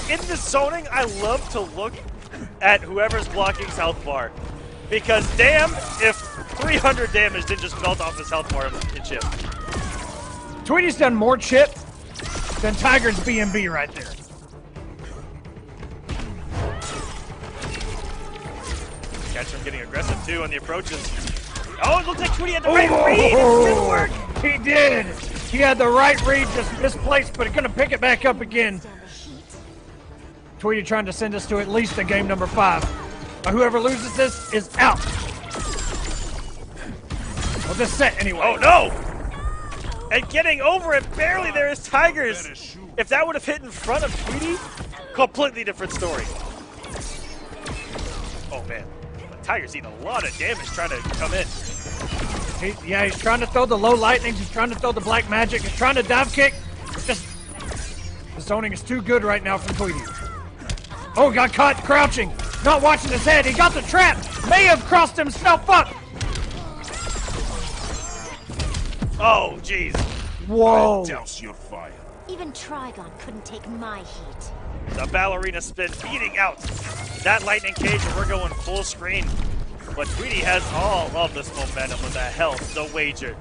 in the zoning, I love to look at whoever's blocking health bar. Because damn if 300 damage didn't just melt off his health bar in chip. Tweedy's done more chip than Tiger's B&B right there. Catch him getting aggressive too on the approaches. Oh, it looks like Tweedy had the right read. It didn't work. He did. He had the right read, just misplaced, but he's going to pick it back up again. Tweedy trying to send us to at least a game number 5. Whoever loses this is out. Well, this set anyway. Oh no! And getting over it barely there is Tigers. If that would have hit in front of Tweedy, completely different story. Oh man, but Tigers eating a lot of damage trying to come in. He's trying to throw the low lightnings. He's trying to throw the black magic. He's trying to dive kick. It's just the zoning is too good right now from Tweedy. Oh, got caught crouching. Not watching his head. He got the trap. May have crossed himself up. Oh, jeez. Whoa. Douse your fire. Even Trigon couldn't take my heat. The ballerina spin beating out that lightning cage, and we're going full screen. But Tweedy has all of this momentum with the health, the wager.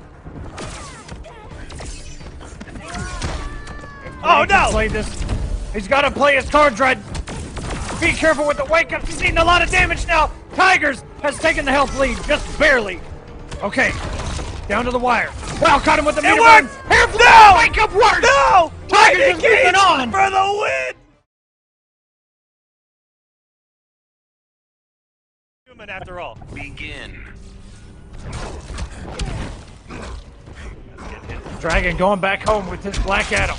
Oh no! Play this. He's got to play his cards right. Be careful with the wake up. He's eating a lot of damage now. Tigers has taken the health lead, just barely. Okay, down to the wire. Wow, caught him with the meter burn. Careful, no! Wake up works. No! Tigers is moving on for the win. Human after all. Begin. Dragon going back home with his Black Adam.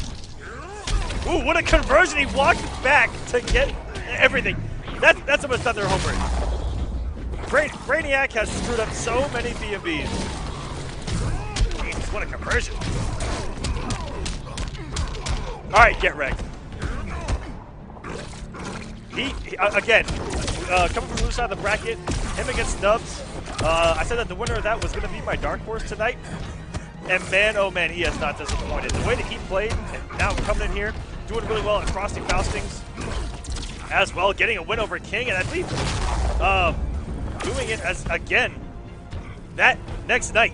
Ooh, what a conversion! He walked back to get everything. That's a much better home run. Brainiac has screwed up so many B&Bs. Jesus, what a conversion. All right, get wrecked. He again, coming from the other side of the bracket, him against Nubs. I said that the winner of that was going to be my dark horse tonight. And man, oh man, he has not disappointed. The way that he played, and now coming in here, doing really well at Frosty Faustings as well, getting a win over King, and I believe doing it as, again, that next night.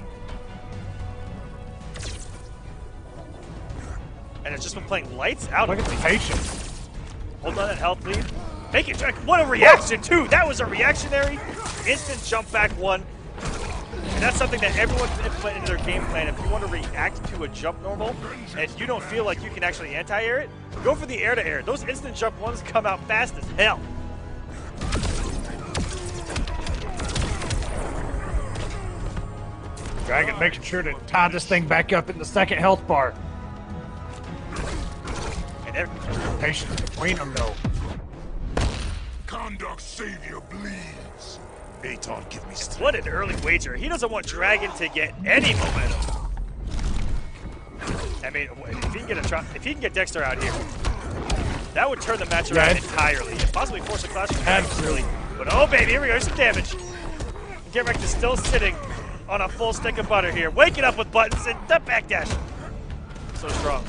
And it's just been playing lights out. Look at the patience. Hold on that health lead. Make it, what a reaction too. That was a reactionary instant jump back one. And that's something that everyone's implemented in their game plan. If you want to react to a jump normal and you don't feel like you can actually anti-air it, go for the air-to-air. Those instant jump ones come out fast as hell. Dragon making sure to tie this thing back up in the second health bar. And patience between them, though. Conduct savior bleeds. Aton, give me strength. what an early wager. He doesn't want Dragon to get any momentum. I mean, if he can get Dexter out here, that would turn the match around entirely. And possibly force a clash. Absolutely. But oh baby, here we go, some damage. Getreked is still sitting on a full stick of butter here. Waking up with buttons and the backdash. So strong.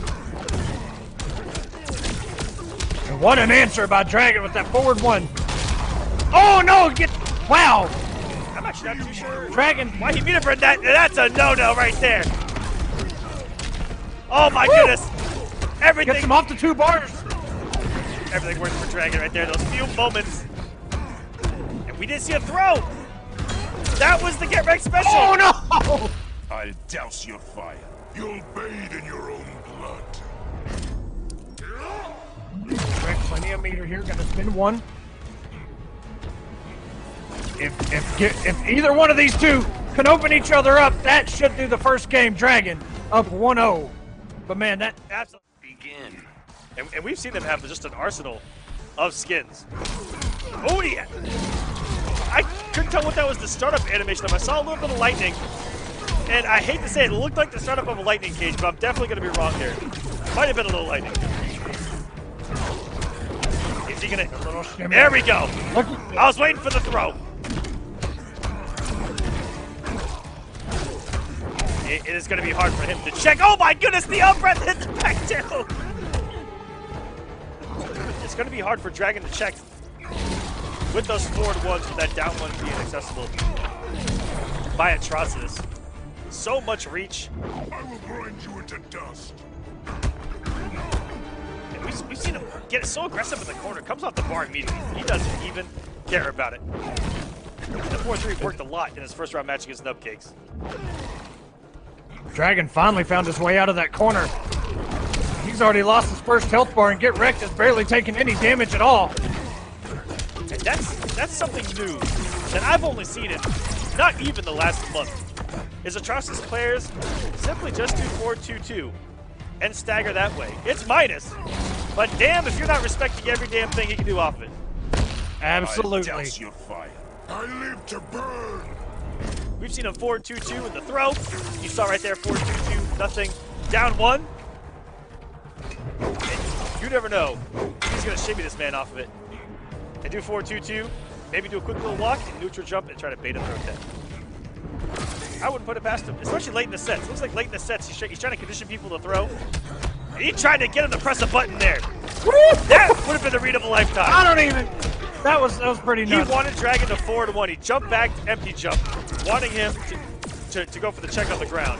And what an answer by Dragon with that forward one. Oh no, wow. I'm actually not too sure Dragon. why he beat him for that. That's a no-no right there. Oh my goodness. Everything. Gets him off the 2 bars. Everything works for Dragon right there. Those few moments. And we did see a throw. That was the Getreked special. Oh no. I'll douse your fire. You'll bathe in your own blood. Plenty of meter here. Gonna spin one. If either one of these two can open each other up, that should do the first game. Dragon up 1-0. But man, that Absolutely. Begin. And we've seen them have just an arsenal of skins. Oh yeah. I couldn't tell what that was the startup animation of. I saw a little bit of lightning. And I hate to say it looked like the startup of a lightning cage, but I'm definitely going to be wrong here. Might have been a little lightning. Is he going to... There we go. I was waiting for the throw. It is going to be hard for him to check. Oh my goodness, the up breath hits back down. It's going to be hard for Dragon to check with those forward ones with that down one being accessible by Atrocitus. So much reach. I will grind you into dust. And we've seen him get so aggressive in the corner. Comes off the bar immediately. He doesn't even care about it. The 4-3 worked a lot in his first round match against Nubcakes. Dragon finally found his way out of that corner. He's already lost his first health bar, and Getreked is barely taking any damage at all. And that's something new that I've only seen in not even the last month. Is Atrocitus players simply just do 4-2-2 and stagger that way. It's minus, but damn if you're not respecting every damn thing he can do off of it. Absolutely. I'll douse your fire. I live to burn. We've seen him 4-2-2 in the throw. You saw right there 4-2-2, nothing. Down one. And you never know. He's going to shimmy this man off of it. And do 4-2-2, maybe do a quick little walk and neutral jump and try to bait him throw 10. I wouldn't put it past him, especially late in the sets. Looks like late in the sets he's trying to condition people to throw. And he tried to get him to press a button there. That would have been the read of a lifetime. I don't even. That was pretty nuts. He wanted Dragon to forward one. He jumped back to empty jump, wanting him to go for the check on the ground.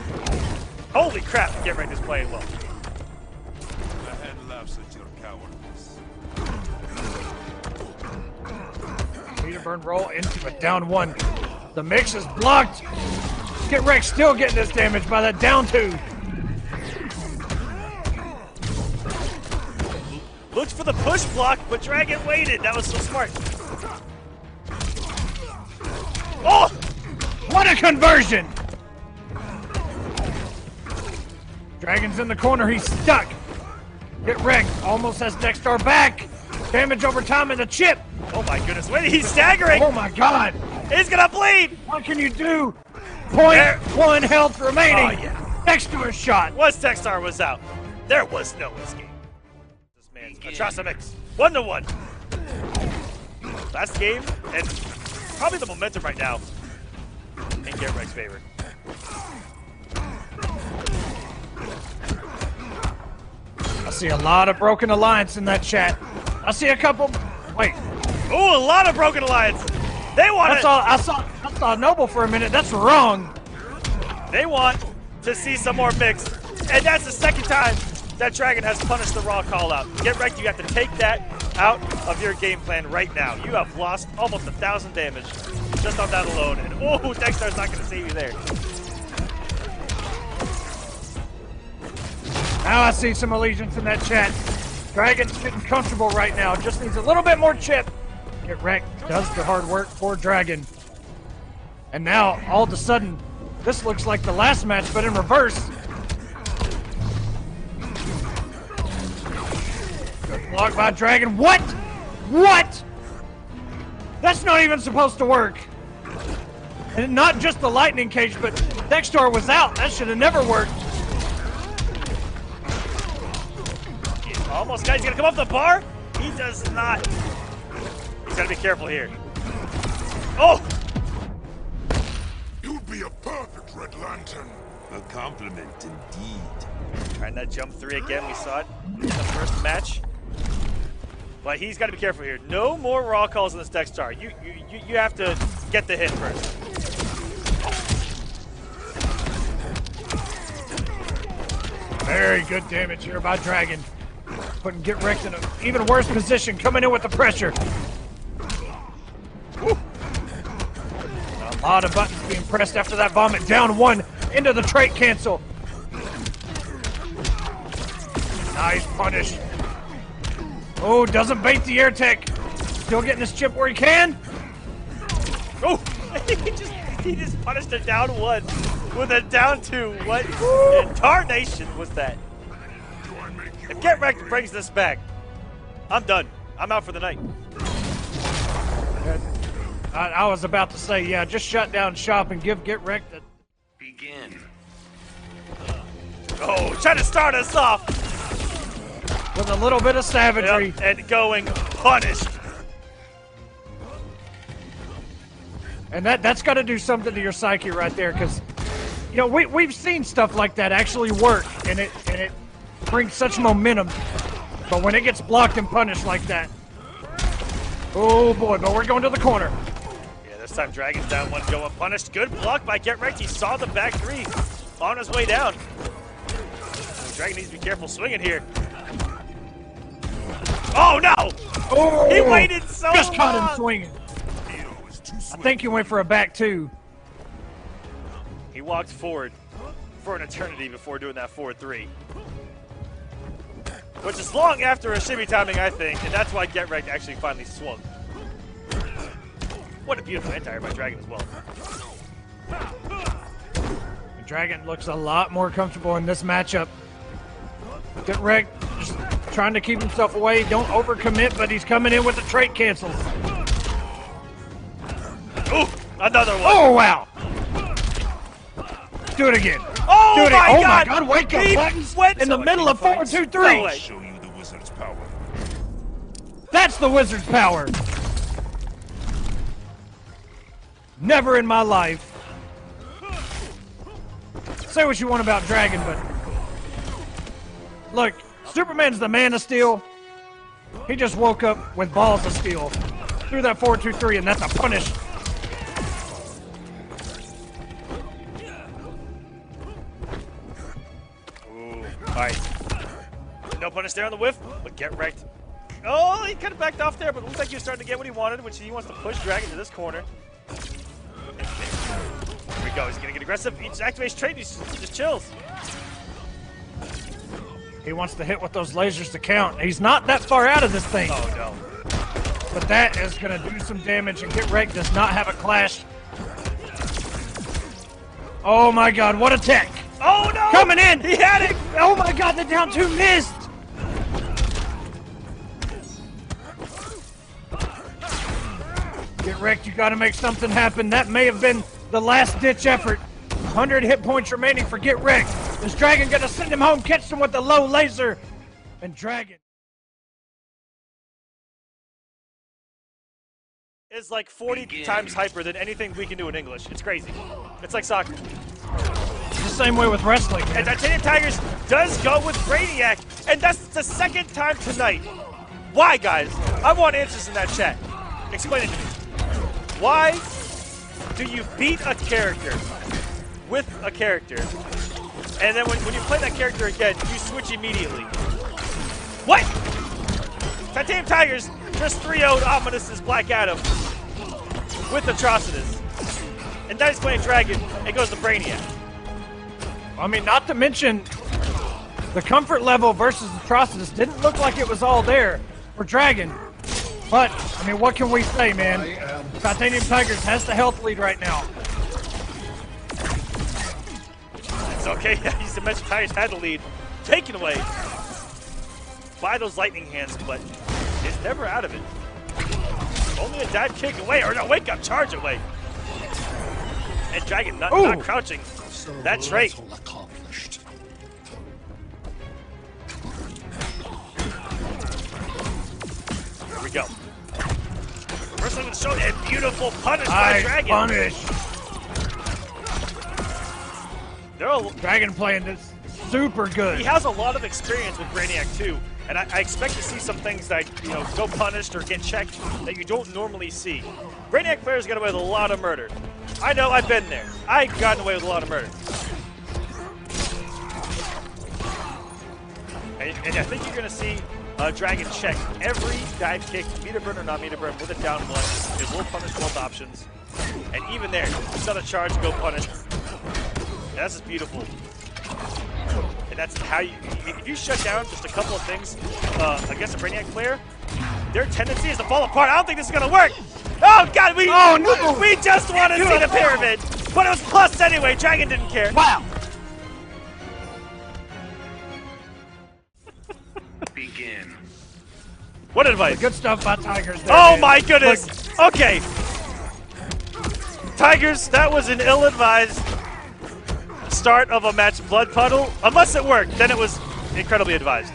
Holy crap, Getreked is playing well. My head laughs at your cowardice. Meter burn roll into a down one. The mix is blocked. Getreked still getting this damage by that down 2. Looked for the push block, but Dragon waited. That was so smart. Oh! What a conversion! Dragon's in the corner. He's stuck. Getreked almost has Dexter back. Damage over time and a chip. Oh my goodness. Wait, he's staggering. Oh my god. He's gonna bleed. What can you do? 0.1 health remaining. Oh, yeah. Dexter shot. Once Dexter was out, there was no escape. This man's Atrocitus 1-1. Last game, and probably the momentum right now in Getreked's favor. I see a lot of broken alliance in that chat. I see a couple. Wait. Ooh, a lot of broken alliance. They want it. I saw Noble for a minute. That's wrong. They want to see some more mix, and that's the second time that Dragon has punished the raw call out. Getreked, you have to take that out of your game plan right now. You have lost almost 1,000 damage. just on that alone. And oh, Dexter's not going to save you there. Now I see some allegiance in that chat. Dragon's getting comfortable right now. Just needs a little bit more chip. Getreked does the hard work for Dragon. And now, all of a sudden, this looks like the last match, but in reverse. Good block by Dragon. What? What? That's not even supposed to work. And not just the lightning cage, but Dexter was out. That should have never worked. Almost, guys. He's going to come off the bar. He does not. He's got to be careful here. Oh! You'd be a perfect Red Lantern. A compliment indeed. Trying that jump 3 again. We saw it in the first match. But he's got to be careful here. No more raw calls in this Dexter. You have to get the hit first. Very good damage here by Dragon. Putting Getreked in an even worse position, coming in with the pressure. Woo. A lot of buttons being pressed after that vomit. Down 1 into the trait cancel. Nice punish. Oh, doesn't bait the air tech. Still getting his chip where he can. Oh, he just punished a down 1 with a down 2. What in tarnation was that? If Getreked brings this back, I'm done. I'm out for the night. I was about to say, yeah, just shut down shop and give Getreked a... Begin. Oh, trying to start us off with a little bit of savagery. Yep, and going punished. And that's got to do something to your psyche right there, because you know we've seen stuff like that actually work, and it brings such momentum. But when it gets blocked and punished like that, oh boy! But we're going to the corner. Yeah, this time Dragon's down 1, go unpunished. Good block by Getreked. He saw the back 3 on his way down. Dragon needs to be careful swinging here. Oh no! Oh, he waited so just long. caught him swinging. I think he went for a back 2. He walked forward for an eternity before doing that 4-3. Which is long after a shimmy timing, I think, and that's why Getreked actually finally swung. What a beautiful anti-air by Dragon as well. Dragon looks a lot more comfortable in this matchup. Getreked just trying to keep himself away. Don't overcommit, but he's coming in with the trait cancels. Ooh, another one. Oh, wow. Do it again. Oh, Do it my again. God. Oh, my God. Wake up, He buttons went in the so middle of 4-2-3. No way. Show you the wizard's power. That's the wizard's power. Never in my life. Say what you want about Dragon, but look, Superman's the man of steel. He just woke up with balls of steel. Threw that 4-2-3, and that's a punish. Ooh, all right. No punish there on the whiff, but Getreked. Oh, he kind of backed off there, but it looks like he was starting to get what he wanted, which he wants to push Dragon to this corner. Here we go. He's going to get aggressive. He just activates trait. He just chills. He wants to hit with those lasers to count. He's not that far out of this thing. Oh, no. But that is going to do some damage, and Getreked does not have a clash. Oh, my God. What a tech. Oh, no. Coming in. He had it. Oh, my God. The down 2 missed. Getreked, you got to make something happen. That may have been the last-ditch effort. 100 hit points remaining for Getreked. Is Dragon going to send him home, catch him with the low laser? And Dragon is like 40 times hyper than anything we can do in English. It's crazy. It's like soccer. the same way with wrestling. And Titaniumtigerzz does go with Brainiac, and that's the second time tonight. Why, guys? I want answers in that chat. Explain it to me. Why do you beat a character with a character, and then when you play that character again, you switch immediately? What? Titaniumtigerzz just 3-0'd Ominous's Black Adam. with Atrocitus. And Dice playing Dragon, it goes to Brainiac. I mean, not to mention, the comfort level versus Atrocitus didn't look like it was all there for Dragon. But, I mean, what can we say, man? Titaniumtigerzz has the health lead right now. It's okay, he's the mention Tigers had the lead. Taken away by those lightning hands, but it's never out of it. Only a dive kick away, or no, wake up charge away. And Dragon not crouching. That trait. Accomplished. Here we go. First time to show a beautiful punish by Dragon. Punish. They're Dragon playing this super good. He has a lot of experience with Brainiac too, and I expect to see some things that, you know, go punished or get checked that you don't normally see. Brainiac players get away with a lot of murder. I know, I've been there. I've gotten away with a lot of murder. And I think you're going to see Dragon check every dive kick, meter burn or not meter burn, with a down one. It will punish both options. And even there, set a charge, go punish. That's just beautiful. And that's how you, if you shut down just a couple of things against a Brainiac player, their tendency is to fall apart. I don't think this is going to work. Oh, God, we just want to see the pyramid. But it was plus anyway. Dragon didn't care. Wow. Begin. What advice? Good stuff by Tigers there, Oh, man. my goodness. Okay. Tigers, that was an ill-advised start of a match blood puddle. Unless it worked, then it was incredibly advised.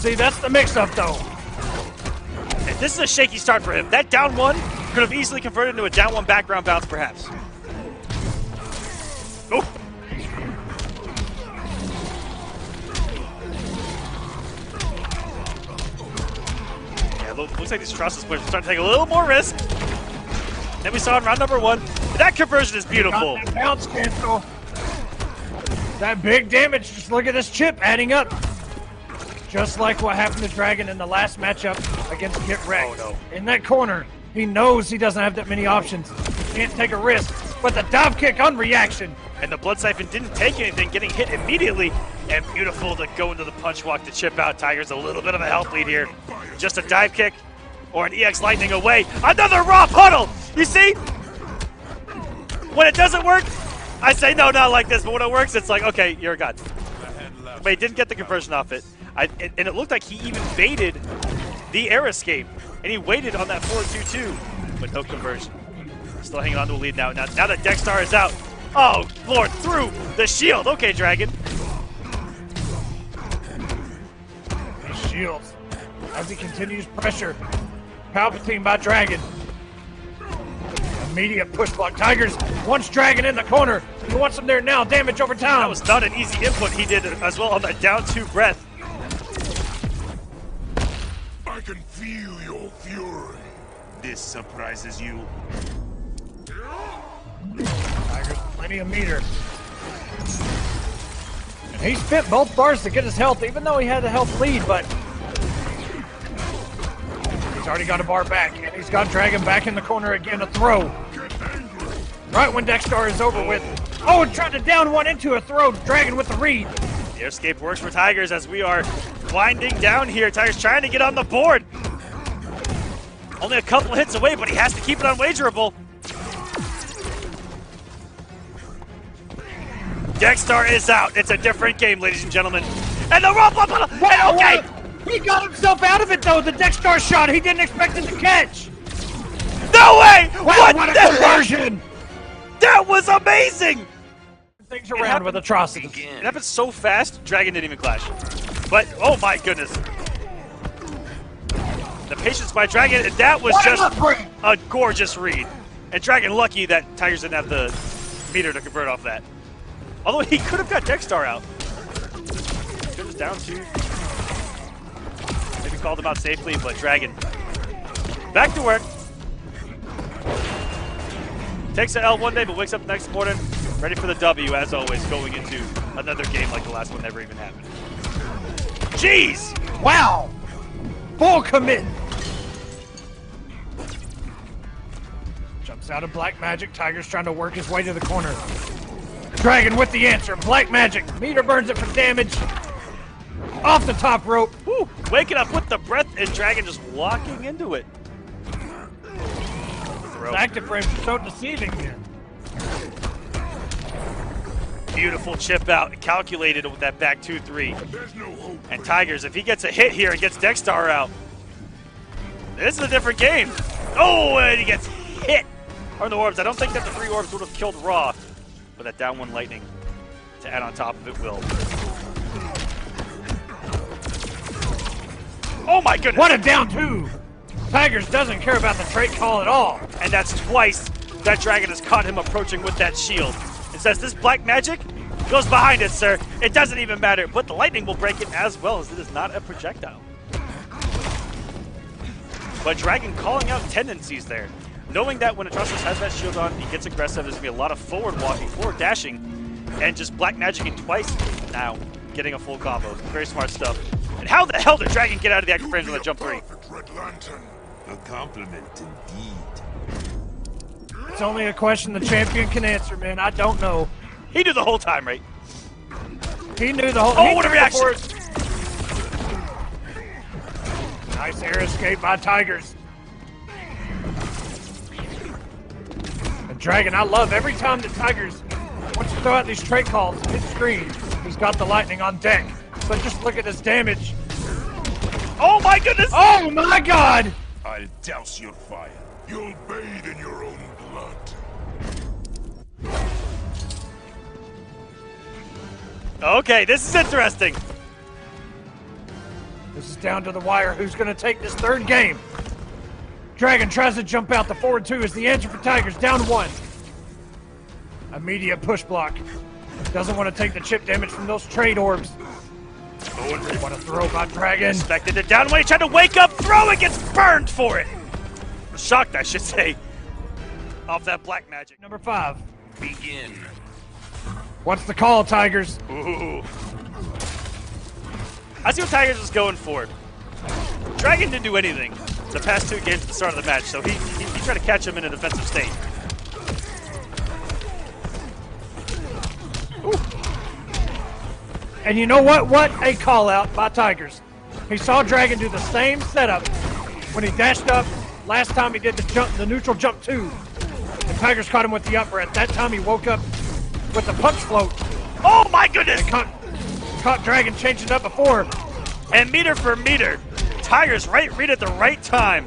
See, that's the mix-up, though. And this is a shaky start for him. That down one could have easily converted into a down one background bounce, perhaps. Oh. Yeah, looks like these Atrocitus players are starting to take a little more risk than we saw in round number one. But that conversion is beautiful. Got that bounce cancel. That big damage, just look at this chip adding up. Just like what happened to Dragon in the last matchup against Getreked. Oh, no. In that corner, he knows he doesn't have that many options. Can't take a risk, but the dive kick on reaction. And the Blood Siphon didn't take anything, getting hit immediately. And beautiful to go into the punch walk to chip out. Tigers a little bit of a health lead here. Just a dive kick or an EX Lightning away. Another raw puddle! You see? When it doesn't work, I say no, not like this. But when it works, it's like, okay, you're a god. But he didn't get the conversion off it. And it looked like he even baited the air escape. And he waited on that 4-2-2, but no conversion. Still hanging on to a lead now. Now that Dexstar is out. Oh, Lord, through the shield. Okay, Dragon. He shields as he continues pressure. Palpatine by Dragon. Immediate push block. Tigers wants Dragon in the corner. He wants him there now. Damage over time. That was not an easy input he did as well on that down two breath. I can feel your fury. This surprises you. Tigers, plenty of meter. And he spent both bars to get his health, even though he had a health lead, but he's already got a bar back, and he's got Dragon back in the corner again, a throw. Right when Dexstar is over with. Oh, tried to down one into a throw. Dragon with the read. The escape works for Tigers as we are winding down here. Tigers trying to get on the board. Only a couple hits away, but he has to keep it unwagerable. Dexstar is out. It's a different game, ladies and gentlemen. And the rope up. Okay. He got himself out of it, though. The Dexstar shot. He didn't expect it to catch. No way! Wow, what a the conversion! That was amazing! Things around with Atrocitus. It happened so fast, Dragon didn't even clash. But, oh my goodness. The patience by Dragon, and that was just a gorgeous read. And Dragon lucky that Tigers didn't have the meter to convert off that. Although he could have got Dexstar out. Could have down two. Maybe called him out safely, but Dragon back to work. Takes an L one day, but wakes up the next morning, ready for the W, as always, going into another game like the last one never even happened. Jeez! Wow! Full commit! Jumps It's out of Black Magic. Tiger's trying to work his way to the corner. Dragon with the answer. Black Magic. Meter burns it for damage. Off the top rope. Woo! Waking up with the breath, and Dragon just walking into it. The active frames are so deceiving here. Beautiful chip out, calculated with that back 2-3. There's no hope. And Tigers, if he gets a hit here and gets Dexstar out, this is a different game. Oh, and he gets hit on the orbs. I don't think that the 3 orbs would have killed Raw, but that down 1 lightning to add on top of it will. Oh my goodness! What a down 2! Tigers doesn't care about the trait call at all. And that's twice that Dragon has caught him approaching with that shield. It says this Black Magic goes behind it, sir. It doesn't even matter, but the lightning will break it as well, as it is not a projectile. But Dragon calling out tendencies there. Knowing that when Atrocitus has that shield on, he gets aggressive, there's going to be a lot of forward walking, forward dashing, and just Black Magicking twice now, getting a full combo. Very smart stuff. And how the hell did Dragon get out of the active frames on the jump 3? Red Lantern. A compliment indeed. It's only a question the champion can answer, man. I don't know. He knew the whole time, right? He knew the whole. Oh, what a reaction! Nice air escape by Tigers. And Dragon, I love every time that Tigers wants to throw out these trait calls, hit screen. He's got the lightning on deck. But just look at his damage. Oh my goodness! Oh my god! I'll douse your fire. You'll bathe in your own blood. Okay, this is interesting. This is down to the wire. Who's going to take this 3rd game? Dragon tries to jump out. The forward 2 is the answer for Tigers. Down 1. Immediate push block. Doesn't want to take the chip damage from those trade orbs. What a throw by Dragon. Expected it down when he tried to wake up, throw it, gets burned for it. Shocked, I should say, off that Black Magic. Number 5. Begin. What's the call, Tigers? Ooh. I see what Tigers is going for. Dragon didn't do anything the past 2 games at the start of the match, so he tried to catch him in a defensive state. Ooh. And you know what? What a call out by Tigers. He saw Dragon do the same setup when he dashed up last time he did the jump, the neutral jump 2. And Tigers caught him with the upper. At that time he woke up with the punch float. Oh my goodness! Caught Dragon changing up before. And meter for meter, Tigers read at the right time.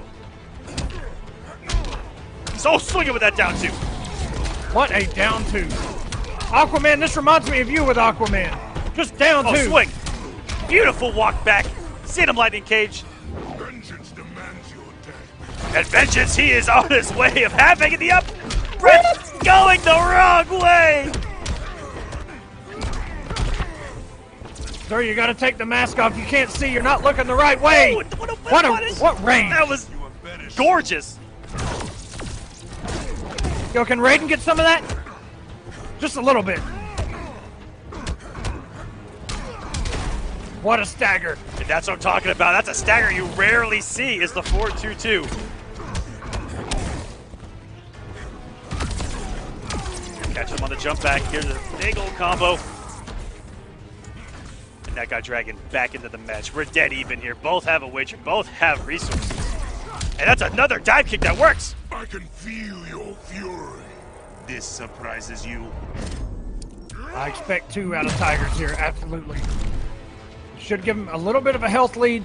So swinging with that down 2. What a down 2. Aquaman, this reminds me of you with Aquaman. Just down 2. Oh, swing. Beautiful walk back. See him, Lightning Cage. Vengeance demands your death. And vengeance, he is on his way of having the up. Brett's going the wrong way. Sir, you gotta take the mask off. You can't see. You're not looking the right way. Oh, What range? That was gorgeous. Yo, can Raiden get some of that? Just a little bit. What a stagger. And that's what I'm talking about. That's a stagger you rarely see, is the 4-2-2. Catch him on the jump back. Here's a big old combo. And that got Dragon back into the match. We're dead even here. Both have a wager. Both have resources. And that's another dive kick that works. I can feel your fury. This surprises you. I expect 2 out of Tigers here, absolutely. Should give him a little bit of a health lead.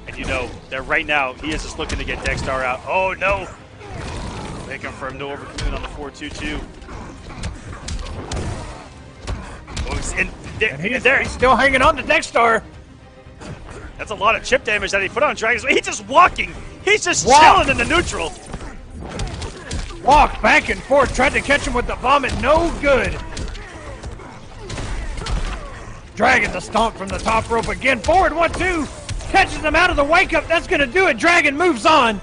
And you know that right now he is just looking to get Dexstar out. Oh no! They confirm no overcommitment on the 4-2-2. Oh, He's still hanging on to Dexstar. That's a lot of chip damage that he put on Dragon's. He's just walking. He's just chilling in the neutral. Walked back and forth, tried to catch him with the vomit, no good. Dragon the stomp from the top rope again. Forward 1-2. Catches him out of the wake up. That's going to do it. Dragon moves on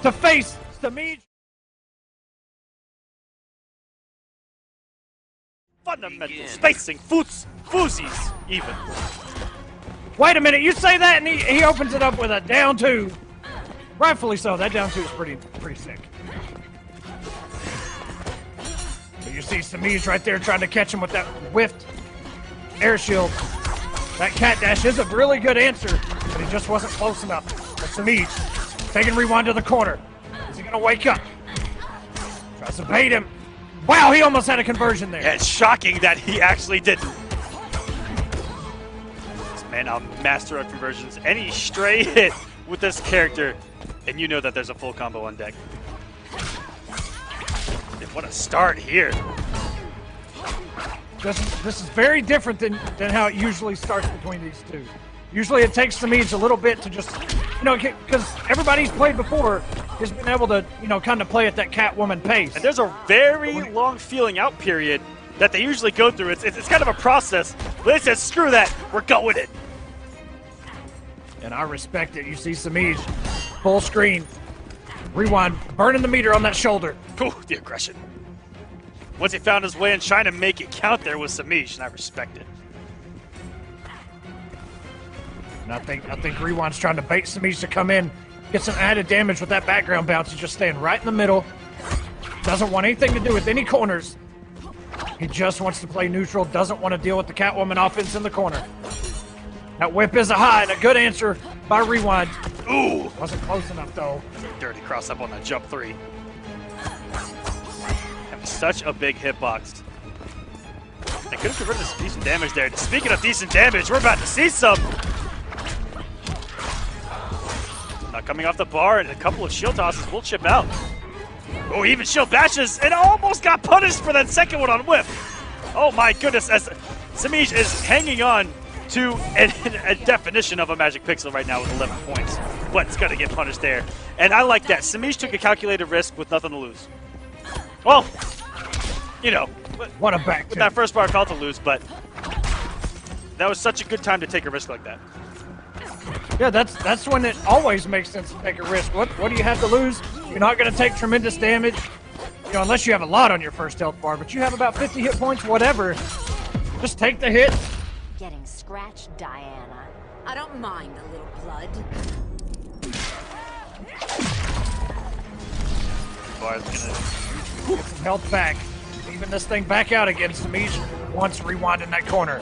to face Semiij. Fundamental spacing, foozies even. Wait a minute, you say that and he opens it up with a down 2. Rightfully so, that down 2 is pretty sick. You see Semiij right there trying to catch him with that whiffed air shield. That cat dash is a really good answer, but he just wasn't close enough. But Semiij taking Rewind to the corner. Is he going to wake up? Tries to bait him. Wow, he almost had a conversion there. Yeah, it's shocking that he actually didn't. This man, a master of conversions. Any stray hit with this character, and you know that there's a full combo on deck. And what a start here. This is very different than how it usually starts between these two. Usually it takes Semiij a little bit to just, because everybody's played before has been able to, kind of play at that Catwoman pace. And there's a very long feeling out period that they usually go through. It's kind of a process. But they said, screw that, we're going it. And I respect it. You see Semiij, full screen. Rewind, burning the meter on that shoulder. Ooh, the aggression. Once he found his way and trying to make it count there with Semiij, and I respect it. And I think Rewind's trying to bait Semiij to come in, get some added damage with that background bounce. He's just staying right in the middle. Doesn't want anything to do with any corners. He just wants to play neutral, doesn't want to deal with the Catwoman offense in the corner. That whip is a high and a good answer by Rewind. Ooh! Wasn't close enough, though. Dirty cross up on that jump 3. Having such a big hitbox. They could have converted some decent damage there. Speaking of decent damage, we're about to see some. Not coming off the bar, and a couple of shield tosses will chip out. Oh, even shield bashes, and almost got punished for that second one on whip. Oh my goodness, as Semiij is hanging on to a definition of a magic pixel right now with 11 points. But it's going to get punished there. And I like that. Semiij took a calculated risk with nothing to lose. Well, What a back with that first bar, I felt to lose, but that was such a good time to take a risk like that. Yeah, that's when it always makes sense to take a risk. What do you have to lose? You're not going to take tremendous damage, unless you have a lot on your first health bar, but you have about 50 hit points, whatever. Just take the hit. Getting scratched, Diana. I don't mind a little blood. Bar's gonna Get some health back. Even this thing back out again. Semiij wants Rewind in that corner.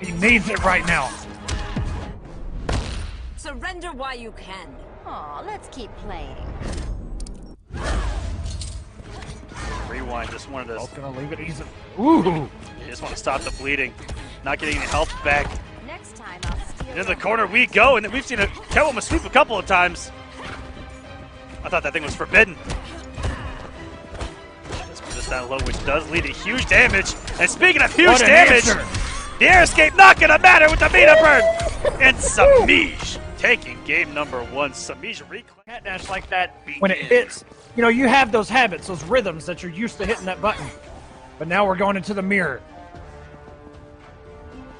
He needs it right now. Surrender while you can. Aw, let's keep playing. Rewind, just wanted to. Both gonna leave it easy. Ooh! You just want to stop the bleeding, not getting any health back. Next time I'll steal. And in the corner we go, and then we've seen a Catwoman sweep a couple of times. I thought that thing was forbidden. Just that low, which does lead to huge damage. And speaking of huge damage, answer. the air escape not gonna matter with the meter burn. And Semiij taking game number 1. Semiij reclaim. Cat dash like that, when it hits, you have those habits, those rhythms that you're used to hitting that button. But now we're going into the mirror.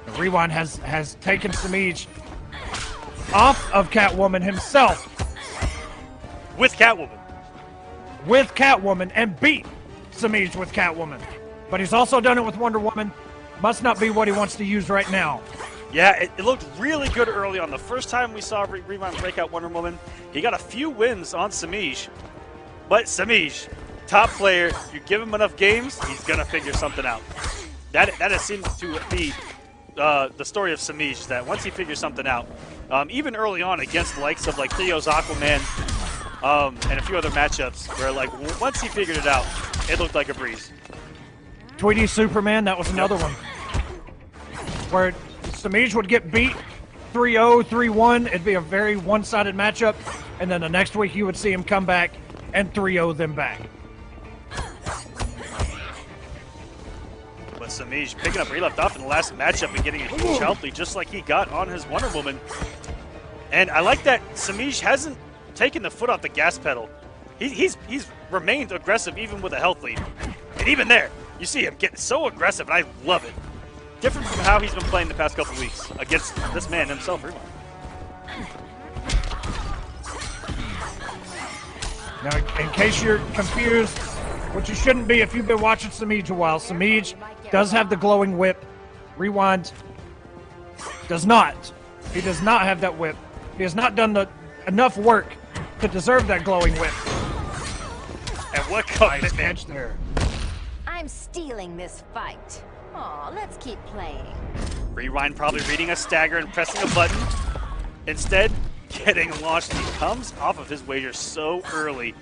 The Rewind has taken Semiij off of Catwoman himself With Catwoman. with Catwoman and beat Semiij with Catwoman. But he's also done it with Wonder Woman. Must not be what he wants to use right now. Yeah, it looked really good early on. The first time we saw Rewind break out Wonder Woman, he got a few wins on Semiij. But Semiij, top player, you give him enough games, he's going to figure something out. That has seemed to be the story of Semiij, that once he figures something out, even early on against the likes of like Theo's Aquaman and a few other matchups, where like once he figured it out, it looked like a breeze. Tweedy Superman, that was another one. Where Semiij would get beat 3-0, 3-1. It'd be a very one-sided matchup. And then the next week you would see him come back and 3-0 them back. But Semiij picking up where he left off in the last matchup and getting a huge health lead just like he got on his Wonder Woman. And I like that Semiij hasn't taken the foot off the gas pedal. He's remained aggressive even with a health lead. And even there, you see him get so aggressive, and I love it. Different from how he's been playing the past couple weeks against this man himself, Rewind. Now, in case you're confused, which you shouldn't be if you've been watching Semiij a while, Semiij does have the glowing whip. Rewind does not. He does not have that whip. He has not done enough work to deserve that glowing whip. And what commitment Nice catch there. I'm I'm stealing this fight. Aw, let's keep playing. Rewind probably reading a stagger and pressing a button. Instead, getting launched. He comes off of his wager so early.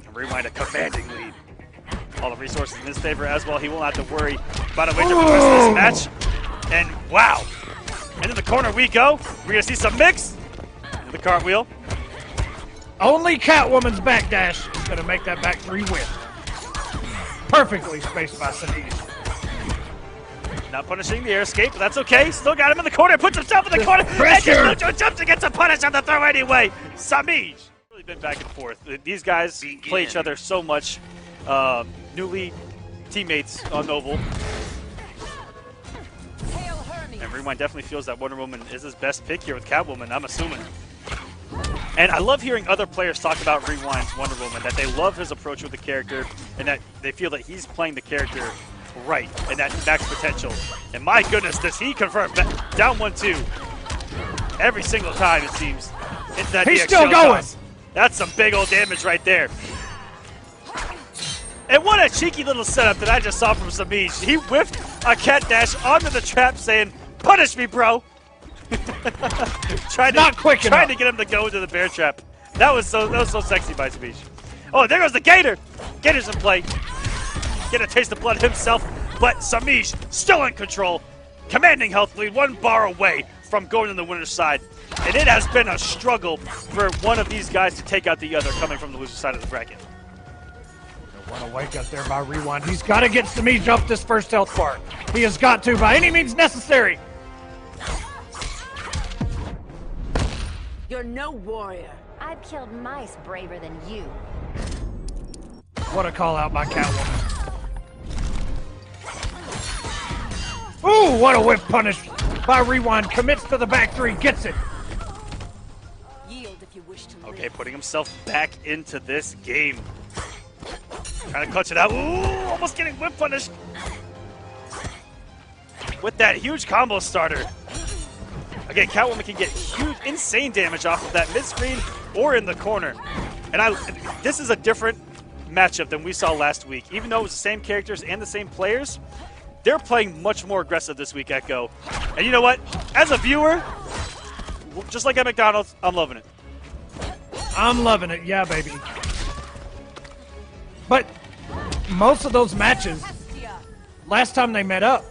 And Rewind a commanding lead. All the resources in his favor as well. He will not have to worry about a wager for the rest of this match. And wow. And in the corner we go. We're going to see some mix. And the cartwheel. Only Catwoman's backdash is going to make that back three win. Perfectly spaced by Semiij. Not punishing the air escape, but that's okay. Still got him in the corner. Puts himself in the corner. Pressure. And just jumps and gets a punish on the throw anyway. Semiij. Really been back and forth. These guys play each other so much. Newly teammates on Noble. And Rewind definitely feels that Wonder Woman is his best pick here with Catwoman, I'm assuming. And I love hearing other players talk about Rewind's Wonder Woman, that they love his approach with the character, and that they feel that he's playing the character right, and that max potential. And my goodness, does he confirm down 1-2 every single time, it seems. Into that He's DX still shell going. toss. That's some big old damage right there. And what a cheeky little setup that I just saw from Semiij. He whiffed a cat dash onto the trap saying, "Punish me, bro." trying to get him to go into the bear trap. That was so sexy by Semiij. Oh, there goes the Gator. Gator's in play. Get a taste of blood himself, but Semiij still in control. Commanding health lead, 1 bar away from going to the winner's side. And it has been a struggle for one of these guys to take out the other coming from the loser side of the bracket. What a wake up there by Rewind. He's got to get Semiij up this first health bar. He has got to by any means necessary. You're no warrior. I've killed mice braver than you. What a call out by Catwoman. Ooh, what a whip punish by Rewind. Commits to the back three, gets it. Yield if you wish to live. Okay, putting himself back into this game. Trying to clutch it out. Ooh, almost getting whip punished. With that huge combo starter. Again, Catwoman can get huge, insane damage off of that mid-screen or in the corner. And this is a different matchup than we saw last week. Even though it was the same characters and the same players, they're playing much more aggressive this week, Echo. And you know what? As a viewer, just like at McDonald's, I'm loving it. I'm loving it, yeah, baby. But most of those matches, last time they met up,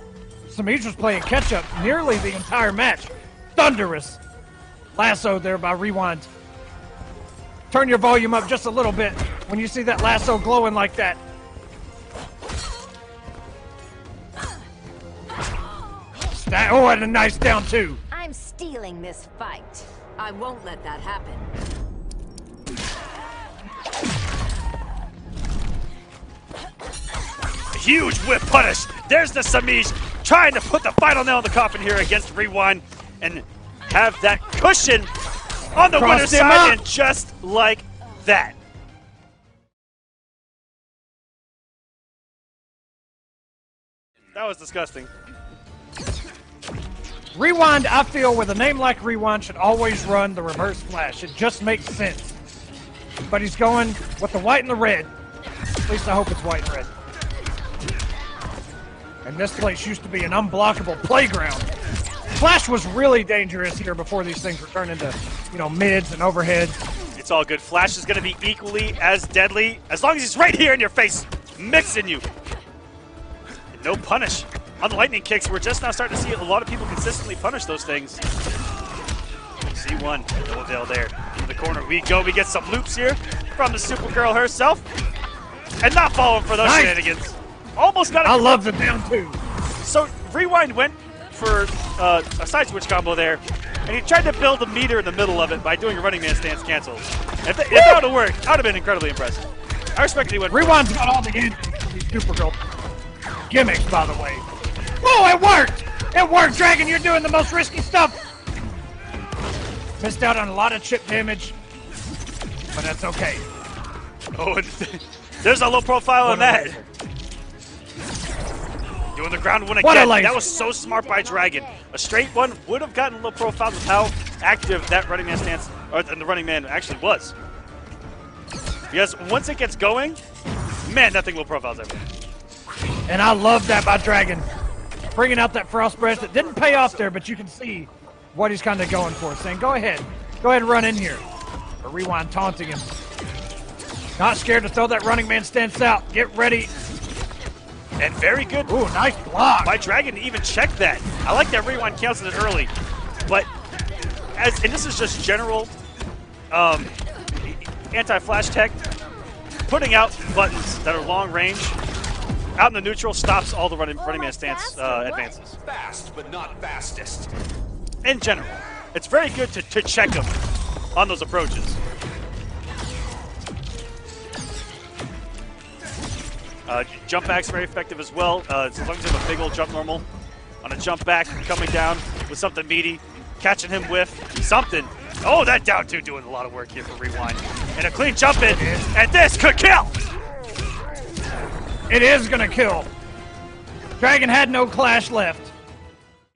Semiij was playing catch-up nearly the entire match. Thunderous lasso there by Rewind. Turn your volume up just a little bit when you see that lasso glowing like that. Oh, and a nice down two. I'm stealing this fight. I won't let that happen. Huge whip punish. There's the Semiij trying to put the final nail in the coffin here against Rewind and have that cushion on the winner's side, and just like that. That was disgusting. Rewind, I feel, with a name like Rewind, should always run the reverse flash. It just makes sense. But he's going with the white and the red. At least I hope it's white and red. And this place used to be an unblockable playground. Flash was really dangerous here before these things were turned into, mids and overheads. It's all good. Flash is going to be equally as deadly as long as he's right here in your face, mixing you. And no punish on the lightning kicks. We're just now starting to see a lot of people consistently punish those things. C1, no avail there. In the corner we go. We get some loops here from the Supergirl herself. And not falling for those shenanigans. Almost got it. I love the down two. So Rewind went for a side switch combo there, and he tried to build a meter in the middle of it by doing a running man stance cancel. If that would have worked, I would have been incredibly impressive. I respect that he went. Rewind's got all the Supergirl gimmicks, by the way. Oh, it worked! It worked, Dragon! You're doing the most risky stuff! Missed out on a lot of chip damage, but that's okay. Oh, there's a low profile on that. Doing the ground one again. That was so smart by Dragon. A straight one would have gotten a low profile with how active that running man stance, or the running man actually was. Because once it gets going, Man, that thing low profiles everything. And I love that by Dragon. Bringing out that Frost Breath. It didn't pay off there, but you can see what he's kind of going for. Saying, go ahead and run in here. Or Rewind taunting him. Not scared to throw that running man stance out. Get ready. And very good. Ooh, nice block. By Dragon to even check that. I like that Rewind cancels it early. But, and this is just general anti-flash tech. Putting out buttons that are long range, out in the neutral, stops all the running man stance advances. Fast, but not fastest. In general, it's very good to check them on those approaches. Jump back's very effective as well. As long as you have a big old jump normal on a jump back, coming down with something meaty, catching him with something. Oh, that down two doing a lot of work here for Rewind. And a clean jump in, and this could kill! It is gonna kill. Dragon had no clash left.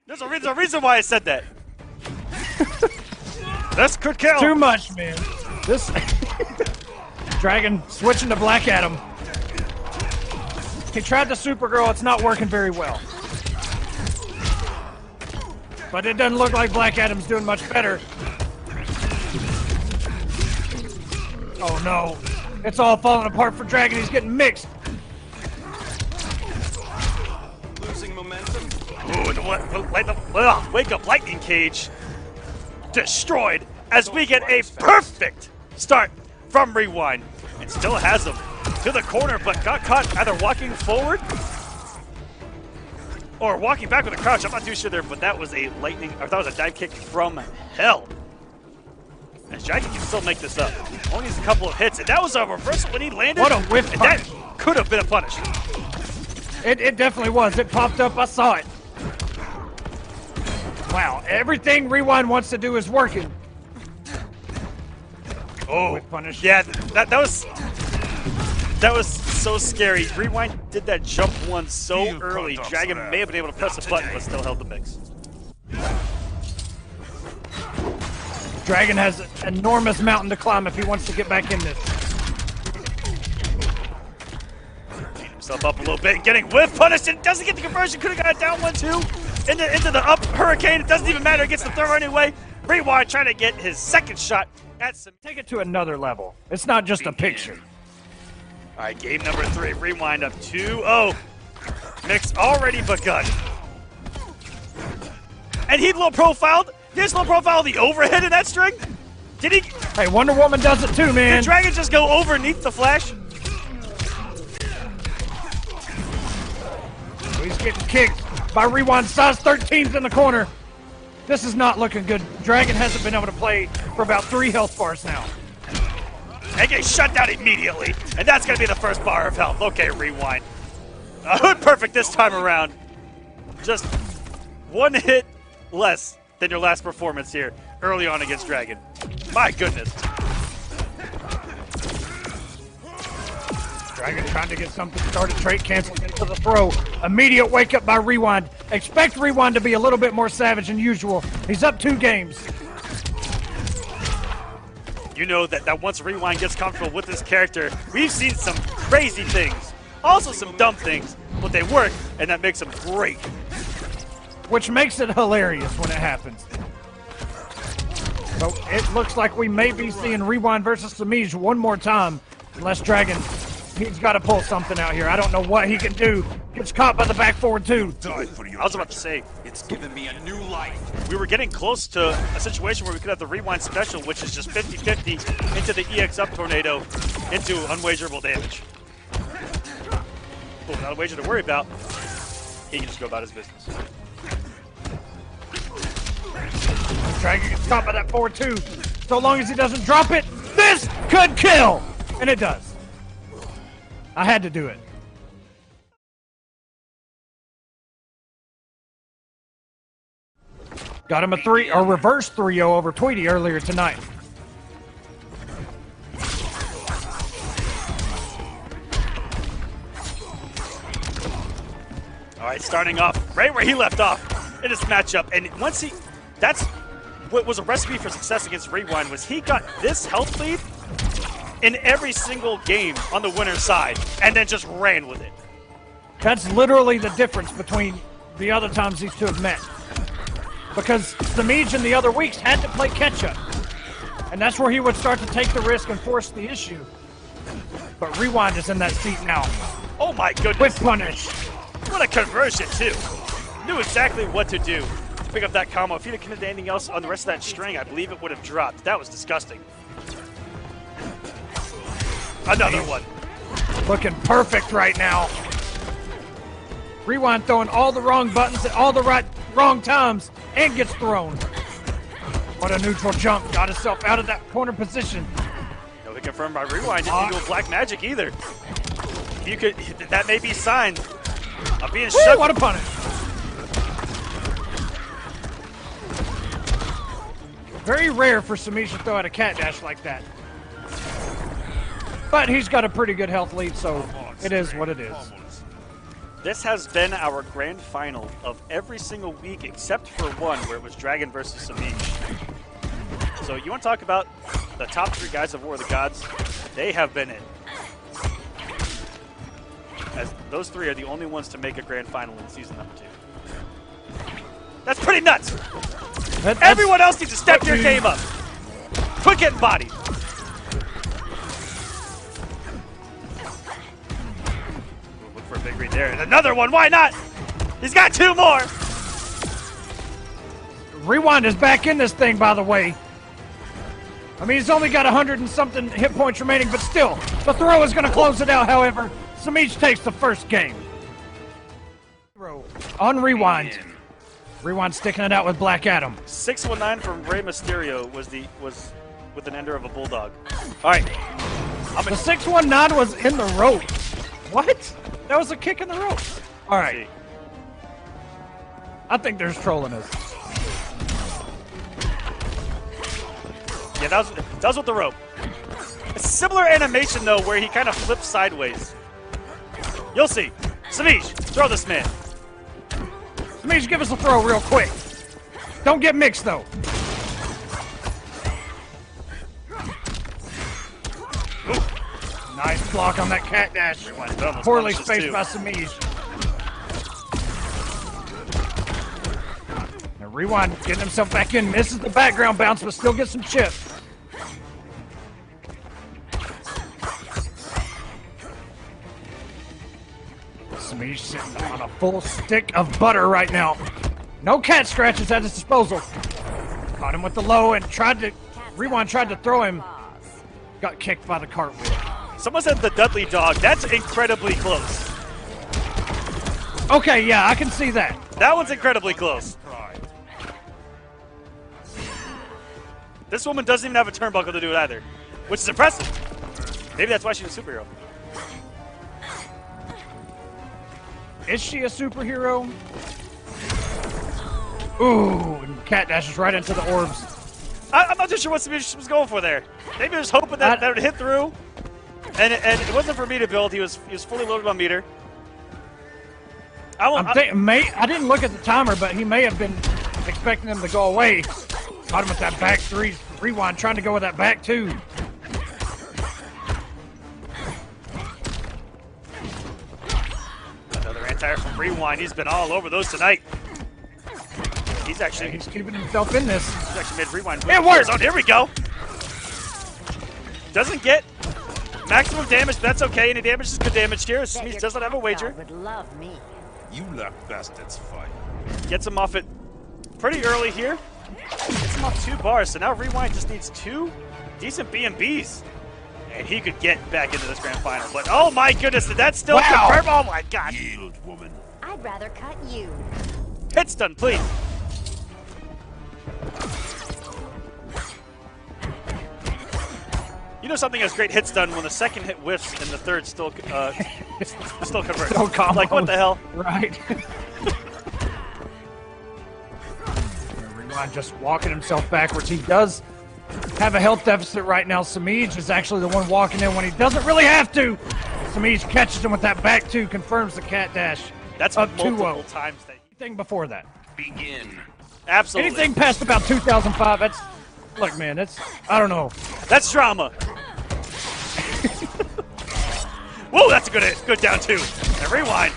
There's a reason why I said that. This could kill. Too much, man. This Dragon switching to Black Adam. He tried the Supergirl. It's not working very well. But it doesn't look like Black Adam's doing much better. Oh no. It's all falling apart for Dragon. He's getting mixed. Losing momentum. Ooh, the wake up lightning cage destroyed as we get a perfect start from Rewind. And still has him to the corner, but got caught either walking forward or walking back with a crouch. I'm not too sure there, but that was a that was a dive kick from hell. As Dragon can still make this up. Only needs a couple of hits, and that was a reversal when he landed. What a whiff and punish. that could have been a punish. It definitely was. It popped up. I saw it. Wow. Everything Rewind wants to do is working. Oh, Whiff punish. yeah, that was so scary. Rewind did that jump one so early. Dragon may have been able to press a button, but still held the mix. Dragon has an enormous mountain to climb if he wants to get back in this. Beating himself up a little bit, getting whiff punished, and doesn't get the conversion. Could have got it down 1-2 into the up hurricane. It doesn't even matter. It gets the throw anyway. Rewind trying to get his second shot at some. Take it to another level. It's not just a picture. All right, game number 3. Rewind up 2-0. Mix already begun. And he low profiled. Did he low profile the overhead in that string? Did he? Hey, Wonder Woman does it too, man. Did Dragon just go overneath the flash? He's getting kicked by Rewind. Size 13's in the corner. This is not looking good. Dragon hasn't been able to play for about 3 health bars now. And get shut down immediately. And that's going to be the first bar of health. Okay, Rewind. A hood perfect this time around. Just one hit less than your last performance here early on against Dragon. My goodness. Dragon trying to get something started. Trait canceled into the throw. Immediate wake up by Rewind. Expect Rewind to be a little bit more savage than usual. He's up 2 games. You know that once Rewind gets comfortable with this character, we've seen some crazy things. Also some dumb things, but they work, and that makes them great. Which makes it hilarious when it happens. So it looks like we may be seeing Rewind versus Semiij one more time. Unless Dragon, he's got to pull something out here. I don't know what he can do. Gets caught by the back forward too. I was about to say, It's given me a new life. we were getting close to a situation where we could have the Rewind special, which is just 50-50 into the EX up tornado into unwagerable damage. But without a wager to worry about, he can just go about his business. Dragon gets caught by that forward two. So long as he doesn't drop it, this could kill! And it does. I had to do it. Got him a reverse 3-0 over Tweedy earlier tonight. All right, starting off right where he left off in this matchup. And once that's what was a recipe for success against Rewind was he got this health lead in every single game on the winner's side, and then just ran with it. That's literally the difference between the other times these two have met. Because Semiij in the other weeks had to play catch-up. And that's where he would start to take the risk and force the issue. But Rewind is in that seat now. Oh my goodness. With punish. What a conversion, too. Knew exactly what to do to pick up that combo. If he'd have committed anything else on the rest of that string, I believe it would have dropped. That was disgusting. Another one. Looking perfect right now. Rewind throwing all the wrong buttons at all the wrong times and gets thrown. What a neutral jump. Got himself out of that corner position. No hit confirmed by Rewind. Didn't do a black magic either. You could. That may be sign of being Woo, shut. what a punish. Very rare for Semiij to throw out a cat dash like that. But he's got a pretty good health lead, so it is what it is. This has been our grand final of every single week except for one where it was Dragon versus Semiij. So you want to talk about the top three guys of War of the Gods? They have been it. As those three are the only ones to make a grand final in season number 2. That's pretty nuts. Everyone else needs to step your game up. Quit getting bodied. Look for a big read there. And another one. Why not? He's got 2 more. Rewind is back in this thing, by the way. I mean, he's only got 100 and something hit points remaining, but still, the throw is going to close it out. However, Semiij takes the first game. On Rewind. Rewind sticking it out with Black Adam. 619 from Rey Mysterio was with an ender of a bulldog. All right. The 619 was in the rope. What? That was a kick in the rope. All right. I think there's trolling us. Yeah, that was with the rope. A similar animation, though, where he kind of flips sideways. You'll see. Semiij, throw this man. Semiij, give us a throw real quick. Don't get mixed, though. Ooh. Nice block on that cat dash. Poorly spaced by Semiij. Now Rewind getting himself back in. Misses the background bounce, but still gets some chip. Semiij sitting on a full stick of butter right now. No cat scratches at his disposal. Caught him with the low and Rewind tried to throw him. Got kicked by the cartwheel. Someone said the Dudley dog. That's incredibly close. Okay, yeah, I can see that. That one's incredibly close. This woman doesn't even have a turnbuckle to do it either, which is impressive. Maybe that's why she's a superhero. Is she a superhero? Ooh, and cat dashes right into the orbs. I'm not too sure what Semiij was going for there. Maybe he was hoping that would hit through, and it wasn't for meter build. He was fully loaded on meter. I didn't look at the timer, but he may have been expecting him to go away. Caught him with that back 3. Rewind trying to go with that back 2. Another anti-air from Rewind. He's been all over those tonight. He's keeping himself in this. He's actually made Rewind. It works. Oh, here we go. Doesn't get maximum damage, but that's okay. Any damage is good damage here. Semiij doesn't have a wager. Would love me. You let bastards fight. Gets him off it pretty early here. Gets him off 2 bars, so now Rewind just needs 2 decent B&Bs. And he could get back into this grand final. But oh my goodness, did that still confirm? Oh my god. Yield, woman. I'd rather cut you. Hit stun, please. You know something has great hit stun when the second hit whiffs and the third still converts. Like what the hell? Right. Rewind just walking himself backwards. He does have a health deficit right now. Semiij is actually the one walking in when he doesn't really have to. Semiij catches him with that back 2, confirms the cat dash. That's up multiple 2-0. times. Anything before that? Begin. Absolutely. Anything past about 2005, look, man, I don't know. That's drama. Whoa, that's a good down two. And Rewind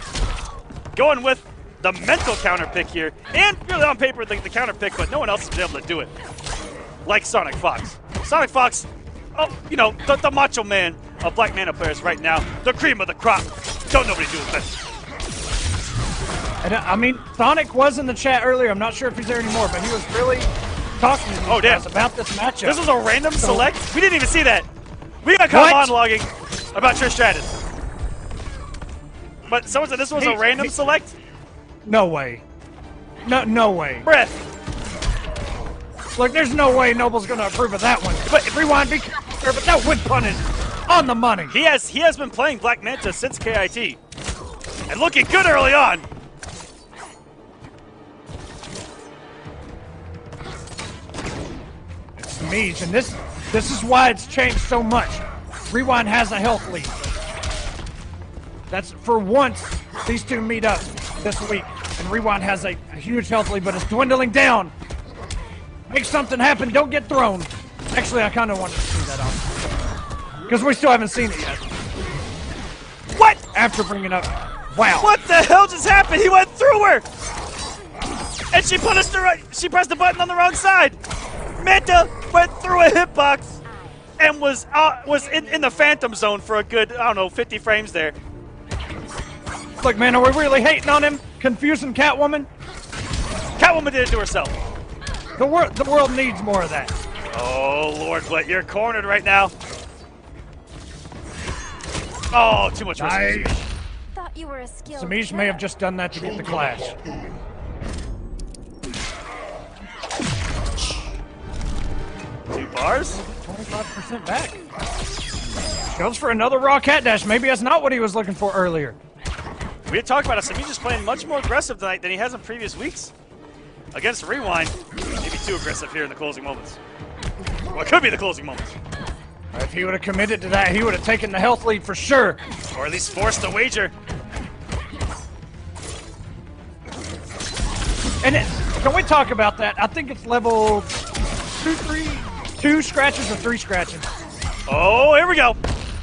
going with the mental counter pick here. And really on paper, the counter pick, but no one else is able to do it. Like Sonic Fox. Sonic Fox, oh, you know, the macho man of Black Manta players right now. The cream of the crop. Don't nobody do it better. And I mean, Sonic was in the chat earlier. I'm not sure if he's there anymore, but he was really talking to these guys about this matchup. This was a random select? We didn't even see that. We got caught monologuing about Trish Stratus. But someone said this was a random select? No way. No way. Breath. Look, there's no way Noble's going to approve of that one. But Rewind, be careful, but that would punish on the money. He has been playing Black Manta since KIT. And looking good early on. Semiij, and this is why it's changed so much. Rewind has a health lead. That's for once these two meet up this week, and Rewind has a huge health lead, but it's dwindling down. Make something happen, don't get thrown. Actually, I kind of wanted to see that off because we still haven't seen it yet. What? After bringing up, wow. What the hell just happened? He went through her, and she punished her. She pressed the button on the wrong side. Manta went through a hitbox and was in the phantom zone for a good, I don't know, 50 frames there. Look, man, are we really hating on him? Confusing Catwoman? Catwoman did it to herself. The world needs more of that. Oh, Lord, but you're cornered right now. Oh, too much risk. Thought you were a skilled Semiij may have just done that to get the clash. Two bars? 25% back. Goes for another raw cat dash. Maybe that's not what he was looking for earlier. We had talked about it. Semiij is playing much more aggressive tonight than he has in previous weeks. Against Rewind, maybe too aggressive here in the closing moments. Well, it could be the closing moments. If he would have committed to that, he would have taken the health lead for sure. Or at least forced a wager. And can we talk about that? I think it's level 2 scratches or 3 scratches. Oh, here we go.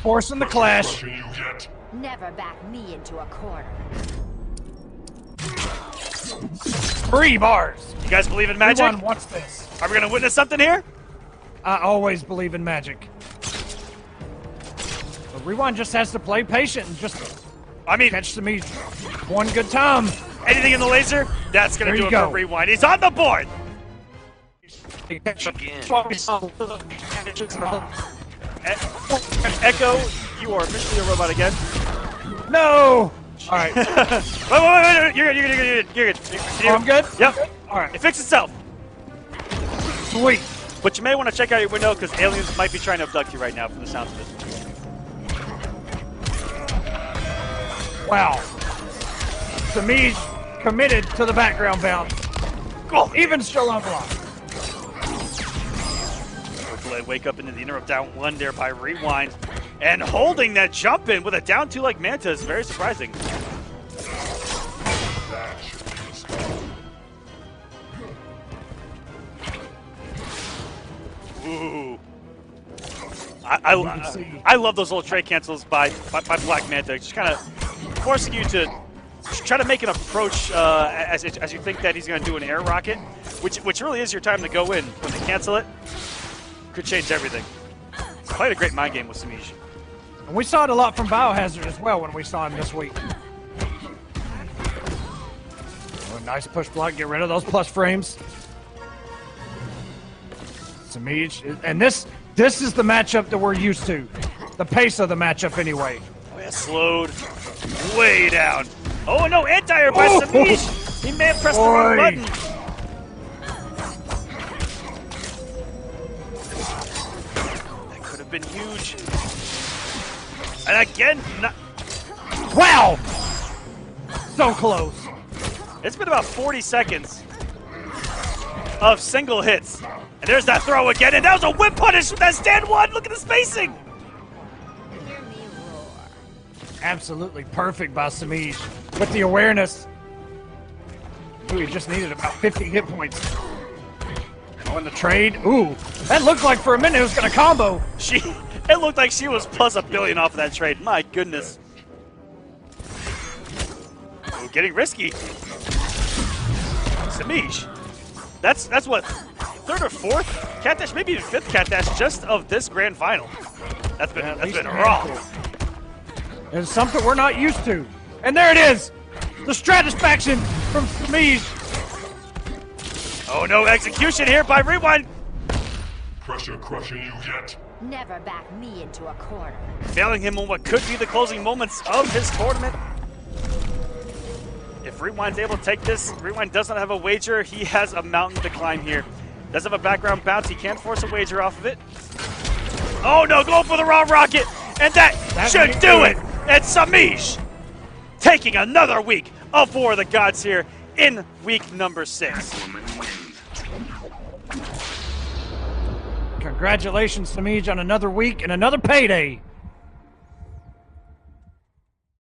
Forcing the clash. Never back me into a corner. 3 bars. You guys believe in magic? Everyone wants this. Are we going to witness something here? I always believe in magic. But Rewind just has to play patient and just catch Semiij one good time. Anything in the laser? That's going to do it for Rewind. He's on the board. Echo, you are officially a robot again. No! All right. wait. You're good. I'm good? Yep. All right. It fixed itself. Sweet. But you may want to check out your window because aliens might be trying to abduct you right now from the sounds of it. Wow. Semiij committed to the background bounce. Oh. Even still unblocked. Hopefully I wake up into the interrupt down 1 there by Rewind. And holding that jump in with a down 2 like Manta is very surprising. Ooh. I love those little trade cancels by Black Manta. Just kind of forcing you to try to make an approach as you think that he's going to do an air rocket, which really is your time to go in. When they cancel it, could change everything. Played a great mind game with Semiij. And we saw it a lot from Biohazard as well when we saw him this week. Oh, nice push block. Get rid of those plus frames. Semiij, and this is the matchup that we're used to. The pace of the matchup anyway. Oh yeah, slowed way down. Oh no, anti-air by Semiij. He may have pressed the wrong button. That could have been huge. And again, wow! So close. It's been about 40 seconds of single hits. And there's that throw again, and that was a whip punish with that stand 1. Look at the spacing. Hear me roar. Absolutely perfect by Semiij with the awareness. Ooh, he just needed about 50 hit points. Oh, and the trade. Ooh, that looked like for a minute it was going to combo. It looked like she was plus $1 billion off of that trade. My goodness. Oh, getting risky. Semiij. That's what, third or fourth cat dash, maybe even fifth cat dash just of this grand final. That's been raw. It's something we're not used to. And there it is, the Stratisfaction from Semiij. Oh no, execution here by Rewind. Pressure crushing you yet? Never back me into a corner. Failing him on what could be the closing moments of his tournament. If Rewind's able to take this, Rewind does not have a wager. He has a mountain to climb here. Does have a background bounce. He can't force a wager off of it. Oh no, going for the raw rocket. And that should do it. And Semiij taking another week of War of the Gods here in week number 6. Congratulations, Semiij, on another week and another payday.